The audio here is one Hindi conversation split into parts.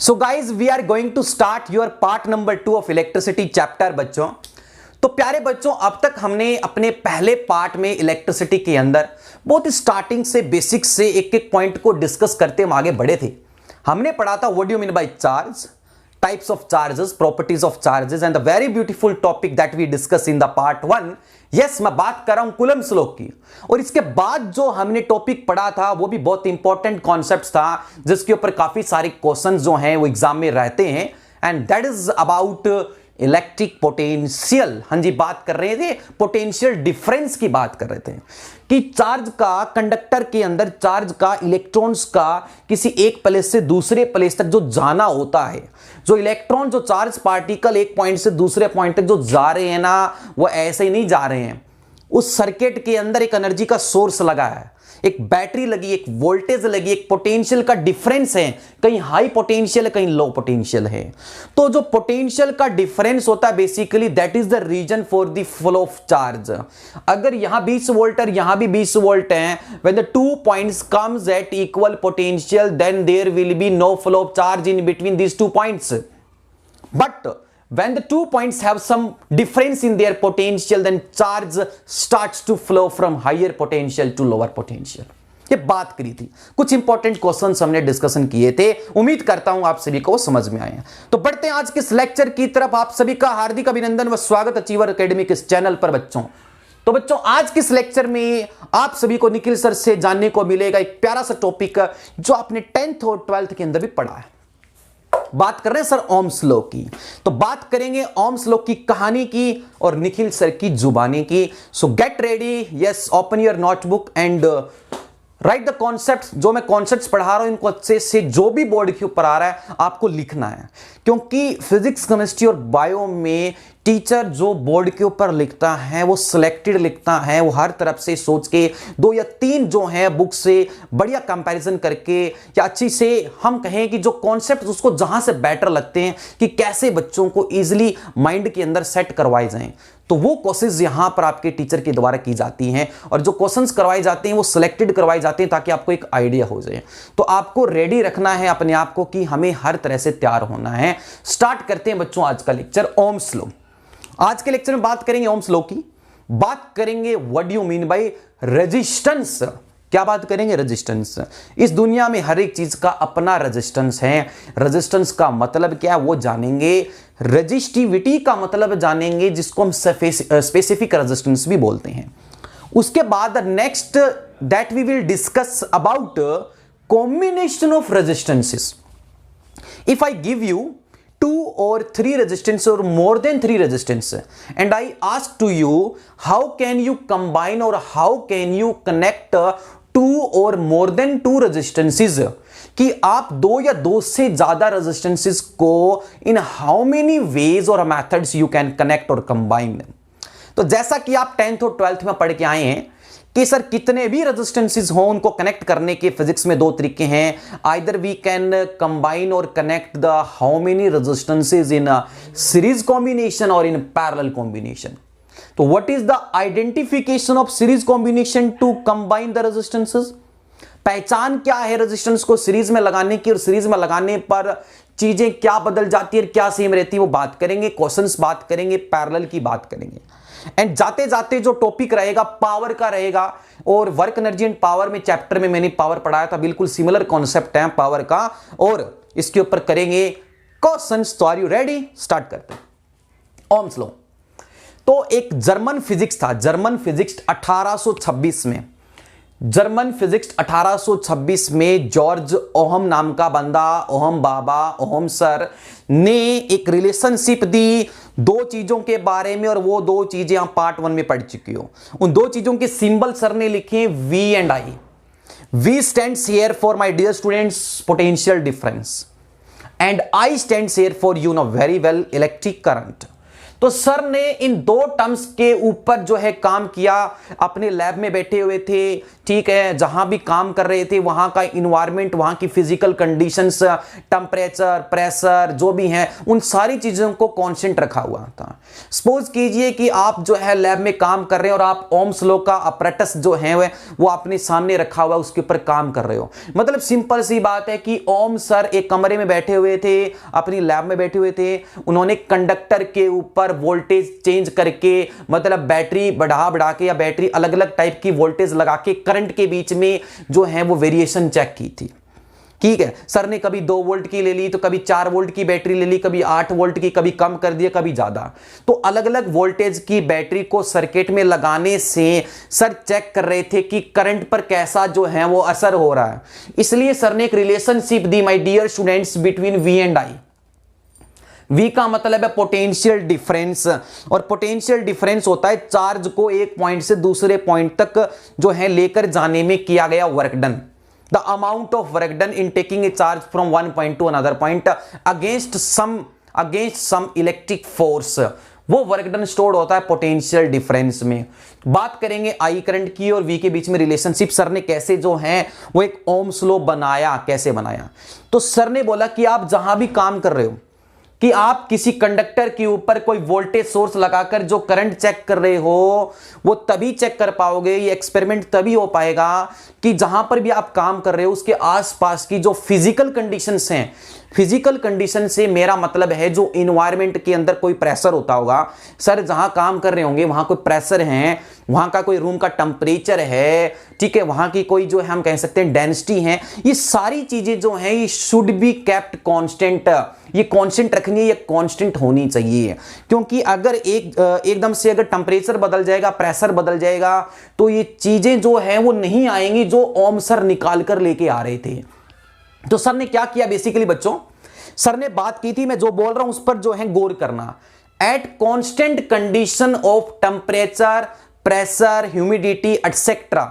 So guys we are going to start your part number 2 of electricity chapter. बच्चों तो प्यारे बच्चों, अब तक हमने अपने पहले पार्ट में इलेक्ट्रिसिटी के अंदर बहुत स्टार्टिंग से बेसिक से एक एक पॉइंट को डिस्कस करते हम आगे बढ़े थे। हमने पढ़ा था what do you mean by charge, types of charges, properties of charges and the very beautiful topic that we discuss in the part 1। yes, मैं बात कर रहा हूं कूलम्ब्स लॉ की। और इसके बाद जो हमने टॉपिक पढ़ा था वो भी बहुत इंपॉर्टेंट कॉन्सेप्ट्स था, जिसके ऊपर काफी सारे क्वेश्चंस जो हैं वो एग्जाम में रहते हैं, and that is about electric potential. हाँ जी, बात कर रहे थे पोटेंशियल डिफरेंस की, बात कर रहे थे कि चार्ज का, कंडक्टर के अंदर चार्ज का, इलेक्ट्रॉन्स का किसी एक प्लेस से दूसरे प्लेस तक जो जाना होता है, जो इलेक्ट्रॉन, जो चार्ज पार्टिकल एक पॉइंट से दूसरे पॉइंट तक जो जा रहे हैं ना, वो ऐसे ही नहीं जा रहे हैं। उस सर्किट के अंदर एक एनर्जी का सोर्स लगा है, एक बैटरी लगी, एक वोल्टेज लगी, एक पोटेंशियल का डिफरेंस है, कहीं हाई पोटेंशियल है, कहीं लो पोटेंशियल है। तो जो पोटेंशियल का डिफरेंस होता है basically that is the reason for the flow of charge. अगर यहां 20 वोल्ट और यहां भी 20 वोल्ट है, when the two points comes at equal potential then there will be no flow of charge in between these two points. But when the two points have some difference in their potential, then charge starts to flow from higher potential to lower potential। ये बात करी थी, कुछ इंपॉर्टेंट क्वेश्चंस हमने डिस्कशन किए थे, उम्मीद करता हूं आप सभी को समझ में आए हैं। तो बढ़ते हैं आज के इस लेक्चर की तरफ। आप सभी का हार्दिक अभिनंदन व स्वागत अचीवर एकेडमी के इस चैनल पर बच्चों। तो बच्चों आज के इस लेक्चर में आप सभी को निखिल सर से जानने को मिलेगा एक प्यारा सा टॉपिक जो आपने 10th और 12th के अंदर भी पढ़ा है। बात कर रहे हैं सर ओम्स लॉ की। तो बात करेंगे ओम्स लॉ की कहानी की और निखिल सर की जुबानी की। सो get ready, yes, open your notebook and right the concepts. जो मैं कॉन्सेप्ट्स पढ़ा रहा हूं इनको अच्छे से जो भी बोर्ड के ऊपर आ रहा है आपको लिखना है, क्योंकि फिजिक्स, केमिस्ट्री और बायो में टीचर जो बोर्ड के ऊपर लिखता है वो सिलेक्टेड लिखता है, वो हर तरफ से सोच के 2 या 3 जो है बुक से बढ़िया कंपैरिजन करके, या अच्छी से हम कहें कि जो कॉन्सेप्ट उसको जहां से बेटर लगते हैं कि कैसे बच्चों को इजीली माइंड के अंदर सेट करवाए जाएं, तो वो कोशिश यहां पर आपके टीचर के द्वारा की जाती हैं। और जो क्वेश्चंस करवाए जाते हैं वो सिलेक्टेड करवाए जाते हैं ताकि आपको एक आइडिया हो जाए। तो आपको रेडी रखना है अपने आप को कि हमें हर तरह से तैयार होना है। स्टार्ट करते हैं बच्चों आज का लेक्चर ओम्स लॉ। आज के लेक्चर में बात करेंगे ओम्स लॉ की, बात करेंगे what do you mean by resistance. क्या बात करेंगे? रेजिस्टेंस। इस दुनिया में हर एक चीज का अपना रेजिस्टेंस है। रेजिस्टेंस का मतलब क्या है वो जानेंगे, रेजिस्टिविटी का मतलब जानेंगे, जिसको हम स्पेसिफिक रेजिस्टेंस भी बोलते हैं। उसके बाद next that we will discuss about combination of resistances. If I give you 2 or 3 resistance or more than 3 resistance and I ask to you how can you combine or how can you connect 2 or more than 2 resistances, कि आप 2 या 2 से ज्यादा resistances को in how many ways or methods you can connect or combine them। तो जैसा कि आप 10th और 12th में पढ़ के आए हैं कि सर कितने भी रेजिस्टेंसेस हो उनको कनेक्ट करने के फिजिक्स में 2 तरीके हैं। आइदर वी कैन कंबाइन और connect the how many resistances in series combination और इन पैरेलल कॉम्बिनेशन। तो what is the identification of series combination to combine the resistances? पहचान क्या है रेजिस्टेंस को सीरीज में लगाने की, और सीरीज में लगाने पर चीजें क्या बदल जाती है, क्या सेम रहती है, वो बात करेंगे। क्वेश्चंस बात करेंगे, पैरेलल की बात करेंगे, एंड जाते जाते जो टॉपिक रहेगा पावर का रहेगा। और वर्क एनर्जी एंड पावर में चैप्टर में मैंने पावर पढ़ाया था, बिल्कुल सिमिलर कॉन्सेप्ट है पावर का, और इसके ऊपर करेंगे क्वेश्चंस। तो आर यू रेडी? स्टार्ट करते हैं ओम्स लॉ। तो एक जर्मन फिजिक्स था, जर्मन फिजिक्स 1826 में, जर्मन फिजिक्स 1826 में जॉर्ज ओहम नाम का बंदा, ओहम बाबा, ओहम सर ने एक रिलेशनशिप दी 2 चीजों के बारे में, और वो 2 चीजें आप पार्ट 1 में पढ़ चुकी हो। उन 2 चीजों के सिंबल सर ने लिखे V and I। V stands here for my dear students potential difference, and I stands here for you know very well electric current. तो सर ने इन दो टर्म्स के ऊपर जो है काम किया, अपने लैब में बैठे हुए थे, ठीक है, जहां भी काम कर रहे थे वहां का इन्वायरमेंट, वहां की फिजिकल कंडीशंस, टेम्परेचर, प्रेशर जो भी हैं, उन सारी चीजों को कांस्टेंट रखा हुआ था। सपोज कीजिए कि आप जो है लैब में काम कर रहे हैं और आप ओम्स लॉ का अपरेटस जो है वो अपने सामने रखा हुआ, उसके ऊपर काम कर रहे हो। मतलब सिंपल सी बात है कि ओम सर एक कमरे में बैठे हुए थे, अपनी लैब में बैठे हुए थे, उन्होंने कंडक्टर के ऊपर वोल्टेज चेंज करके, मतलब बैटरी बढ़ा के या बैटरी अलग अलग टाइप की वोल्टेज लगा के करंट के बीच में जो है वो वेरिएशन चेक की थी। ठीक है, सर ने कभी 2 वोल्ट की ले ली, तो कभी 4 वोल्ट की बैटरी ले ली, कभी 8 वोल्ट की, कभी कम कर दिया, कभी ज्यादा। तो अलग अलग वोल्टेज की बैटरी को सर्किट में लगाने से सर चेक कर रहे थे कि करंट पर कैसा जो है वो असर हो रहा है। इसलिए सर ने एक रिलेशनशिप दी my dear students between V and I. V का मतलब है पोटेंशियल डिफरेंस, और पोटेंशियल डिफरेंस होता है चार्ज को एक पॉइंट से दूसरे पॉइंट तक जो है लेकर जाने में किया गया work done, the amount of work done in taking a charge from one point to another point against some electric force, वो वर्क डन स्टोर्ड होता है पोटेंशियल डिफरेंस में। बात करेंगे आई करंट की और वी के बीच में रिलेशनशिप, सर ने कैसे जो है वो एक ओम्स लॉ बनाया, कैसे बनाया। तो सर ने बोला कि आप जहां भी काम कर रहे हो, कि आप किसी कंडक्टर के ऊपर कोई वोल्टेज सोर्स लगाकर जो करंट चेक कर रहे हो, वो तभी चेक कर पाओगे, ये एक्सपेरिमेंट तभी हो पाएगा कि जहां पर भी आप काम कर रहे हो उसके आसपास की जो फिजिकल कंडीशंस हैं, फिजिकल कंडीशन से मेरा मतलब है जो इन्वायरमेंट के अंदर कोई प्रेशर होता होगा, सर जहां काम कर रहे होंगे वहां कोई प्रेशर है, वहां का कोई रूम का टेम्परेचर है, ठीक है, वहां की कोई जो है हम कह सकते हैं डेंसिटी है, ये सारी चीजें जो है ये शुड बी केप्ट कांस्टेंट, ये कांस्टेंट रखनी है, ये कांस्टेंट होनी चाहिए। क्योंकि अगर एकदम से अगर टेम्परेचर बदल जाएगा, प्रेशर बदल जाएगा, तो ये चीजें जो है वो नहीं आएंगी जो ओम सर निकाल कर लेके आ रहे थे। तो सर ने क्या किया बेसिकली बच्चों, सर ने बात की थी, मैं जो बोल रहा हूं उस पर जो है गौर करना। At constant condition of temperature, pressure, humidity etcetera,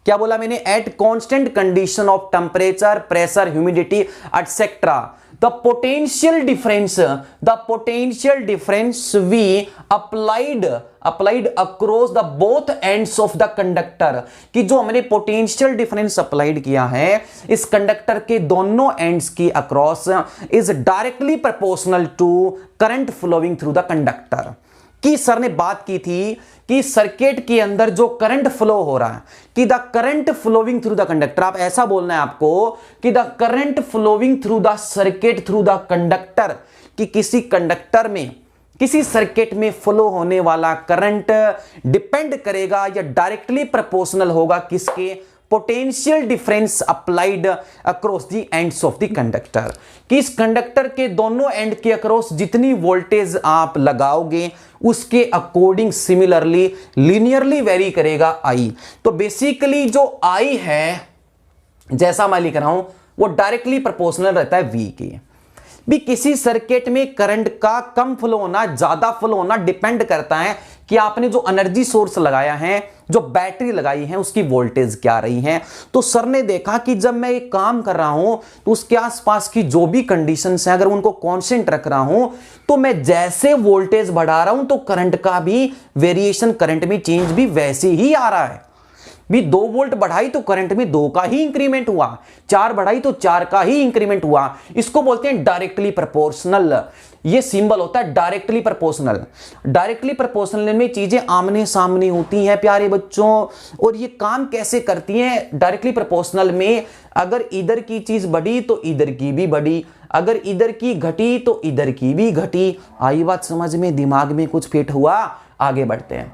क्या बोला मैंने, at constant condition of temperature, pressure, humidity etcetera, the potential difference we applied across the both ends of the conductor, कि जो हमने पोटेंशियल डिफरेंस अप्लाइड किया है इस कंडक्टर के दोनों एंड्स की across is directly proportional to current flowing through the conductor. कि सर ने बात की थी कि सर्किट के अंदर जो करंट फ्लो हो रहा है, कि the current flowing through the conductor, आप ऐसा बोलना है आपको कि the current flowing through the circuit through the conductor, कि किसी कंडक्टर में, किसी सर्किट में फ्लो होने वाला करंट डिपेंड करेगा या डायरेक्टली प्रोपोर्शनल होगा किसके, potential difference applied across the ends of the conductor, कि इस कंडक्टर के दोनों एंड के अक्रॉस जितनी वोल्टेज आप लगाओगे उसके अकॉर्डिंग सिमिलरली लीनियरली वेरी करेगा आई। तो बेसिकली जो आई है, जैसा मैं लिख रहा हूं, वो डायरेक्टली प्रोपोर्शनल रहता है वी के। भी किसी सर्किट में करंट का कम फ्लो होना, ज्यादा फ्लो होना डिपेंड करता है कि आपने जो एनर्जी सोर्स लगाया है, जो बैटरी लगाई है, उसकी वोल्टेज क्या रही है। तो सर ने देखा कि जब मैं एक काम कर रहा हूं तो उसके आसपास की जो भी कंडीशंस हैं अगर उनको कांस्टेंट रख रहा हूं, तो मैं जैसे वोल्टेज बढ़ा रहा हूं तो करंट का भी वेरिएशन, करंट में चेंज भी वैसे ही आ रहा है। भी 2 वोल्ट बढ़ाई तो करंट में 2 का ही इंक्रीमेंट हुआ, 4 बढ़ाई तो 4 का ही इंक्रीमेंट हुआ। इसको बोलते हैं डायरेक्टली प्रोपोर्शनल। ये सिंबल होता है डायरेक्टली प्रोपोर्शनल। डायरेक्टली प्रोपोर्शनल में चीजें आमने सामने होती हैं प्यारे बच्चों। और ये काम कैसे करती हैं डायरेक्टली प्रोपोर्शनल में, अगर इधर की चीज बढ़ी तो इधर की भी बढ़ी, अगर इधर की घटी तो इधर की भी घटी। आई बात समझ में, दिमाग में कुछ फिट हुआ, आगे बढ़ते हैं।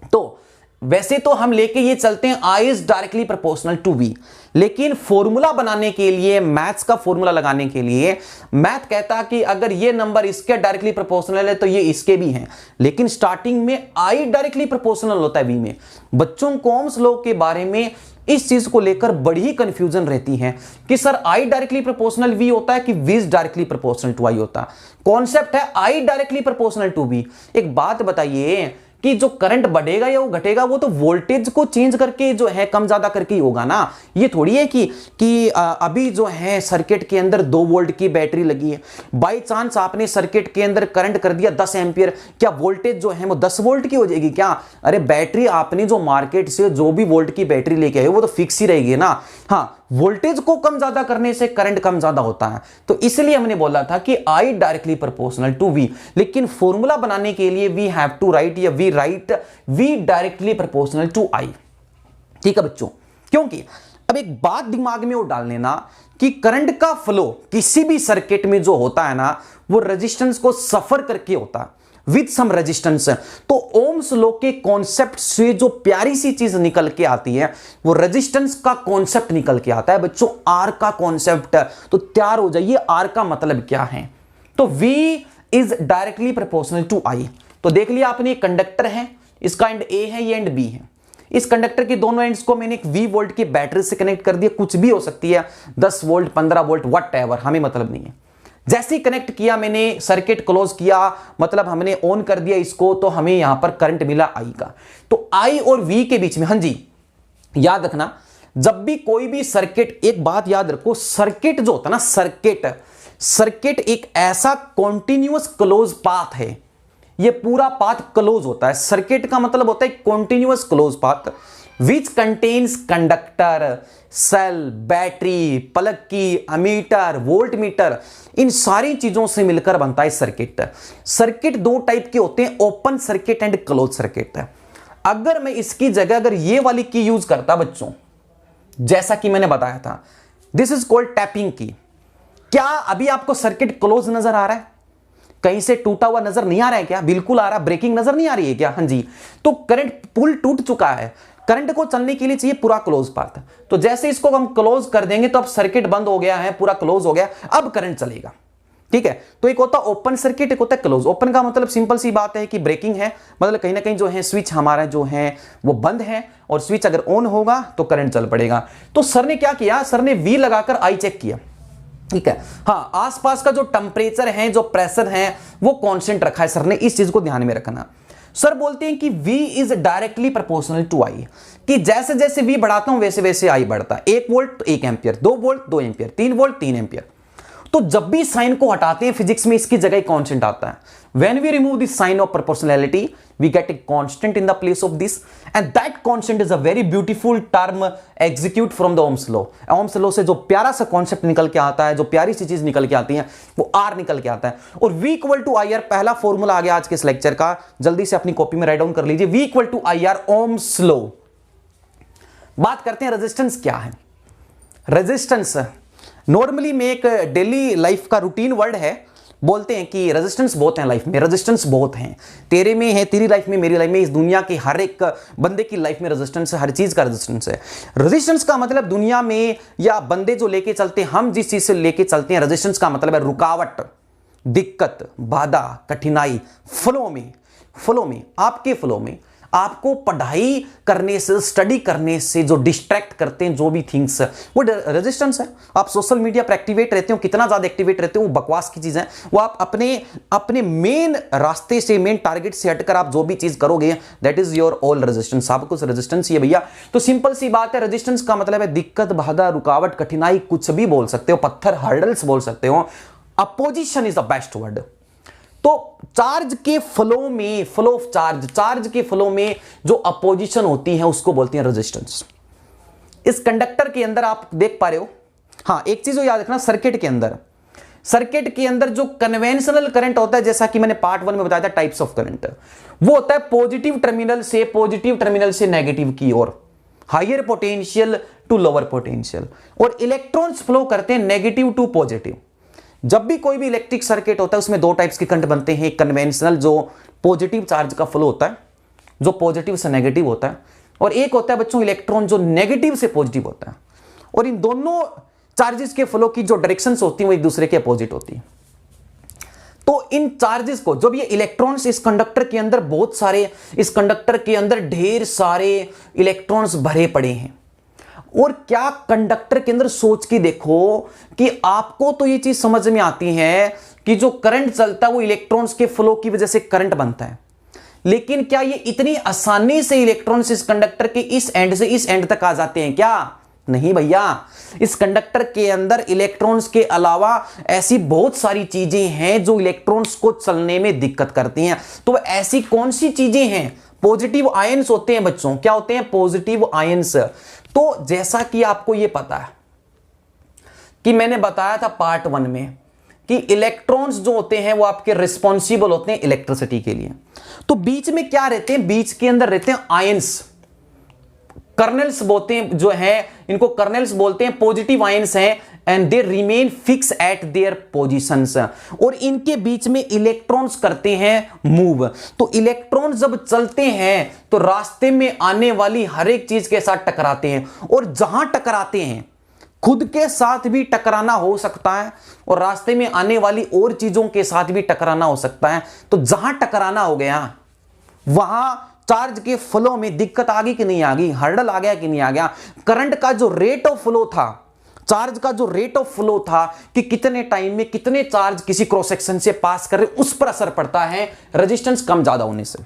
तो वैसे तो हम लेके ये चलते हैं I is directly proportional to V, लेकिन फॉर्मूला बनाने के लिए, मैथ्स का फॉर्मूला लगाने के लिए, मैथ कहता कि अगर ये नंबर इसके डायरेक्टली प्रोपोर्शनल है तो ये इसके भी हैं, लेकिन स्टार्टिंग में I डायरेक्टली प्रोपोर्शनल होता है V में। बच्चों को ओम्स लॉ के बारे में इस चीज को लेकर बड़ी ही कंफ्यूजन रहती है कि sir I directly proportional V होता है कि V is directly proportional to I होता है। कॉन्सेप्ट है I directly proportional to V। एक बात बताइए कि जो करंट बढ़ेगा या वो घटेगा वो तो वोल्टेज को चेंज करके जो है कम ज्यादा करके ही होगा ना। ये थोड़ी है कि अभी जो है सर्किट के अंदर 2 वोल्ट की बैटरी लगी है, बाई चांस आपने सर्किट के अंदर करंट कर दिया 10 एम्पियर, क्या वोल्टेज जो है वो 10 वोल्ट की हो जाएगी क्या? अरे बैटरी आपने जो मार्केट से जो भी वोल्ट की बैटरी लेके आए वो तो फिक्स ही रहेगी ना। हाँ, वोल्टेज को कम ज्यादा करने से करंट कम ज्यादा होता है, तो इसलिए हमने बोला था कि I directly proportional to V, लेकिन फॉर्मूला बनाने के लिए वी हैव टू राइट या we write V directly proportional to I। ठीक है बच्चों, क्योंकि अब एक बात दिमाग में वो डाल लेना कि करंट का फ्लो किसी भी सर्किट में जो होता है ना वो रेजिस्टेंस को सफर करके होता है विद सम रेजिस्टेंस। तो ओम्स लॉ के कॉन्सेप्ट से जो प्यारी सी चीज निकल के आती है वो रेजिस्टेंस का कॉन्सेप्ट निकल के आता है बच्चों, आर का कॉन्सेप्ट। तो तैयार हो जाइए, आर का मतलब क्या है। तो V is directly proportional to I। तो देख लिया आपने, कंडक्टर है, इसका एंड A है, ये एंड B है। इस कंडक्टर के दोनों एंड्स को मैंने एक V वोल्ट की बैटरी से कनेक्ट कर दिया, कुछ भी हो सकती है, 10 वोल्ट 15 वोल्ट वट एवर, हमें मतलब नहीं है। जैसे ही कनेक्ट किया मैंने, सर्किट क्लोज किया, मतलब हमने ऑन कर दिया इसको, तो हमें यहां पर करंट मिला I का। तो I और V के बीच में, हाँ जी याद रखना, जब भी कोई भी सर्किट, एक बात याद रखो, सर्किट जो होता है ना, सर्किट एक ऐसा कॉन्टिन्यूअस क्लोज पाथ है, ये पूरा पाथ क्लोज होता है। सर्किट का मतलब होता है continuous close path which contains conductor, cell, battery, plug key, ammeter, volt meter, इन सारी चीजों से मिलकर बनता है सर्किट। सर्किट 2 टाइप के होते हैं, open circuit and close circuit. अगर मैं इसकी जगह अगर ये वाली की यूज करता बच्चों, जैसा कि मैंने बताया था, दिस इज कॉल्ड टैपिंग की। क्या अभी आपको सर्किट क्लोज नजर आ रहा है? कहीं से टूटा हुआ नजर नहीं आ रहा है क्या? बिल्कुल आ रहा है। ब्रेकिंग नजर नहीं आ रही है क्या? हाँ जी। तो करंट पुल टूट चुका है, करंट को चलने के लिए चाहिए पूरा क्लोज पाथ। तो जैसे इसको हम क्लोज कर देंगे तो अब सर्किट बंद हो गया है, पूरा क्लोज हो गया, अब करंट चलेगा। ठीक है, तो एक होता है ओपन सर्किट, एक होता है क्लोज। ओपन का मतलब सिंपल सी बात है कि ब्रेकिंग है, मतलब कहीं ना कहीं जो है स्विच हमारा जो है वो बंद है, और स्विच अगर ऑन होगा तो करंट चल पड़ेगा। तो सर ने क्या किया, सर ने V लगाकर I चेक किया। ठीक है, हाँ, आसपास का जो टेम्परेचर है, जो प्रेशर है, वो कांस्टेंट रखा है सर ने, इस चीज को ध्यान में रखना। सर बोलते हैं कि V is directly proportional to I, कि जैसे जैसे V बढ़ाता हूं वैसे वैसे I बढ़ता है। 1 वोल्ट तो 1 ampere, 2 volt 2 ampere, 3 volt 3 ampere. तो जब भी साइन को हटाते हैं फिजिक्स में इसकी जगह कांस्टेंट आता है। When we remove this sign of proportionality, we get a constant in the place of this, and that constant is a very beautiful term execute from the Ohm's law. Ohm's law से जो प्यारा सा कॉन्सेप्ट निकल के आता है, जो प्यारी सी चीज निकल के आती है, वो R निकल के आता है। और V इक्वल टू IR, पहला फॉर्मूला आ गया आज के इस लेक्चर का, जल्दी से अपनी कॉपी में राइट डाउन कर लीजिए। V equal to IR, Ohm's law। बात करते हैं रेजिस्टेंस क्या है। रेजिस्टेंस नॉर्मली में एक डेली लाइफ का रूटीन वर्ड है, बोलते हैं कि रेजिस्टेंस बहुत है लाइफ में, रेजिस्टेंस बहुत है, तेरे में है, तेरी लाइफ में, मेरी लाइफ में, इस दुनिया के हर एक बंदे की लाइफ में रेजिस्टेंस है, हर चीज का रेजिस्टेंस है। रेजिस्टेंस का मतलब दुनिया में या बंदे जो लेके चलते हैं, हम जिस चीज से लेके चलते हैं, रेजिस्टेंस का मतलब है रुकावट, दिक्कत, बाधा, कठिनाई। फ्लो में आपके फ्लो में आपको पढ़ाई करने से, स्टडी करने से जो डिस्ट्रैक्ट करते हैं, जो भी थिंग्स, वो रेजिस्टेंस है। आप सोशल मीडिया पर एक्टिवेट रहते हो, कितना ज्यादा एक्टिवेट रहते हो, वो बकवास की चीज है। वो आप अपने मेन रास्ते से, मेन टारगेट से हटकर आप जो भी चीज करोगे, that is your all resistance. सब कुछ रेजिस्टेंस ही है भैया। तो सिंपल सी बात है, रेजिस्टेंस का मतलब है दिक्कत, बाधा, रुकावट, कठिनाई, कुछ भी बोल सकते हो, पत्थर, हर्डल्स बोल सकते हो। Opposition is the best word. तो चार्ज के फ्लो में, फ्लो ऑफ चार्ज के फ्लो में जो अपोजिशन होती है उसको बोलते हैं रेजिस्टेंस। इस कंडक्टर के अंदर आप देख पा रहे हो, हाँ, एक चीज याद रखना, सर्किट के अंदर जो कन्वेंशनल करंट होता है, जैसा कि मैंने पार्ट 1 में बताया था टाइप्स ऑफ करंट, वो होता है पॉजिटिव टर्मिनल से नेगेटिव की ओर, higher potential to lower potential. और इलेक्ट्रॉन्स फ्लो करते हैं नेगेटिव टू पॉजिटिव। जब भी कोई भी इलेक्ट्रिक सर्किट होता है उसमें 2 टाइप्स के करंट बनते हैं। कन्वेंशनल जो पॉजिटिव चार्ज का फ्लो होता है, जो पॉजिटिव से नेगेटिव होता है, और एक होता है बच्चों इलेक्ट्रॉन जो नेगेटिव से पॉजिटिव होता है। और इन दोनों चार्जेस के फ्लो की जो डायरेक्शंस होती हैं वो एक दूसरे के अपोजिट होती है। तो इन चार्जेस को, जब ये इलेक्ट्रॉन्स इस कंडक्टर के अंदर, बहुत सारे इस कंडक्टर के अंदर ढेर सारे इलेक्ट्रॉन्स भरे पड़े हैं, और क्या कंडक्टर के अंदर सोच के देखो कि आपको तो ये चीज समझ में आती है कि जो करंट चलता है वो इलेक्ट्रॉन्स के फ्लो की वजह से करंट बनता है। लेकिन क्या ये इतनी आसानी से इलेक्ट्रॉन्स इस कंडक्टर के इस एंड से इस एंड तक आ जाते हैं क्या? नहीं भैया, इस कंडक्टर के अंदर इलेक्ट्रॉन्स के अलावा ऐसी बहुत सारी चीजें हैं जो इलेक्ट्रॉन्स को चलने में दिक्कत करती हैं। तो ऐसी कौन सी चीजें हैं? पॉजिटिव आयंस होते हैं बच्चों। क्या होते हैं? Positive ions. तो जैसा कि आपको यह पता है कि मैंने बताया था पार्ट 1 में कि इलेक्ट्रॉन्स जो होते हैं वो आपके रिस्पॉन्सिबल होते हैं इलेक्ट्रिसिटी के लिए। तो बीच में क्या रहते हैं? बीच के अंदर रहते हैं आयंस, कर्नल्स बोलते हैं, जो है इनको कर्नल्स बोलते हैं, पॉजिटिव आयंस हैं, and they remain fix eight there positions. और इनके बीच में इलेक्ट्रॉन्स करते हैं मूव। तो इलेक्ट्रॉन्स जब चलते हैं तो रास्ते में आने वाली हर एक चीज के साथ टकराते हैं, और जहां टकराते हैं खुद के साथ भी टकराना हो सकता है और रास्ते में आने वाली और चीजों के साथ भी टकराना हो सकता है। तो जहां टकराना हो गया वहां चार्ज के फ्लो में दिक्कत आ गई कि नहीं आ गई? हर्डल आ गया कि नहीं आ गया? करंट का जो रेट ऑफ फ्लो था, चार्ज का जो रेट ऑफ फ्लो था कि कितने टाइम में कितने चार्ज किसी क्रॉस सेक्शन से पास कर रहे, उस पर असर पड़ता है रेजिस्टेंस कम ज्यादा होने से।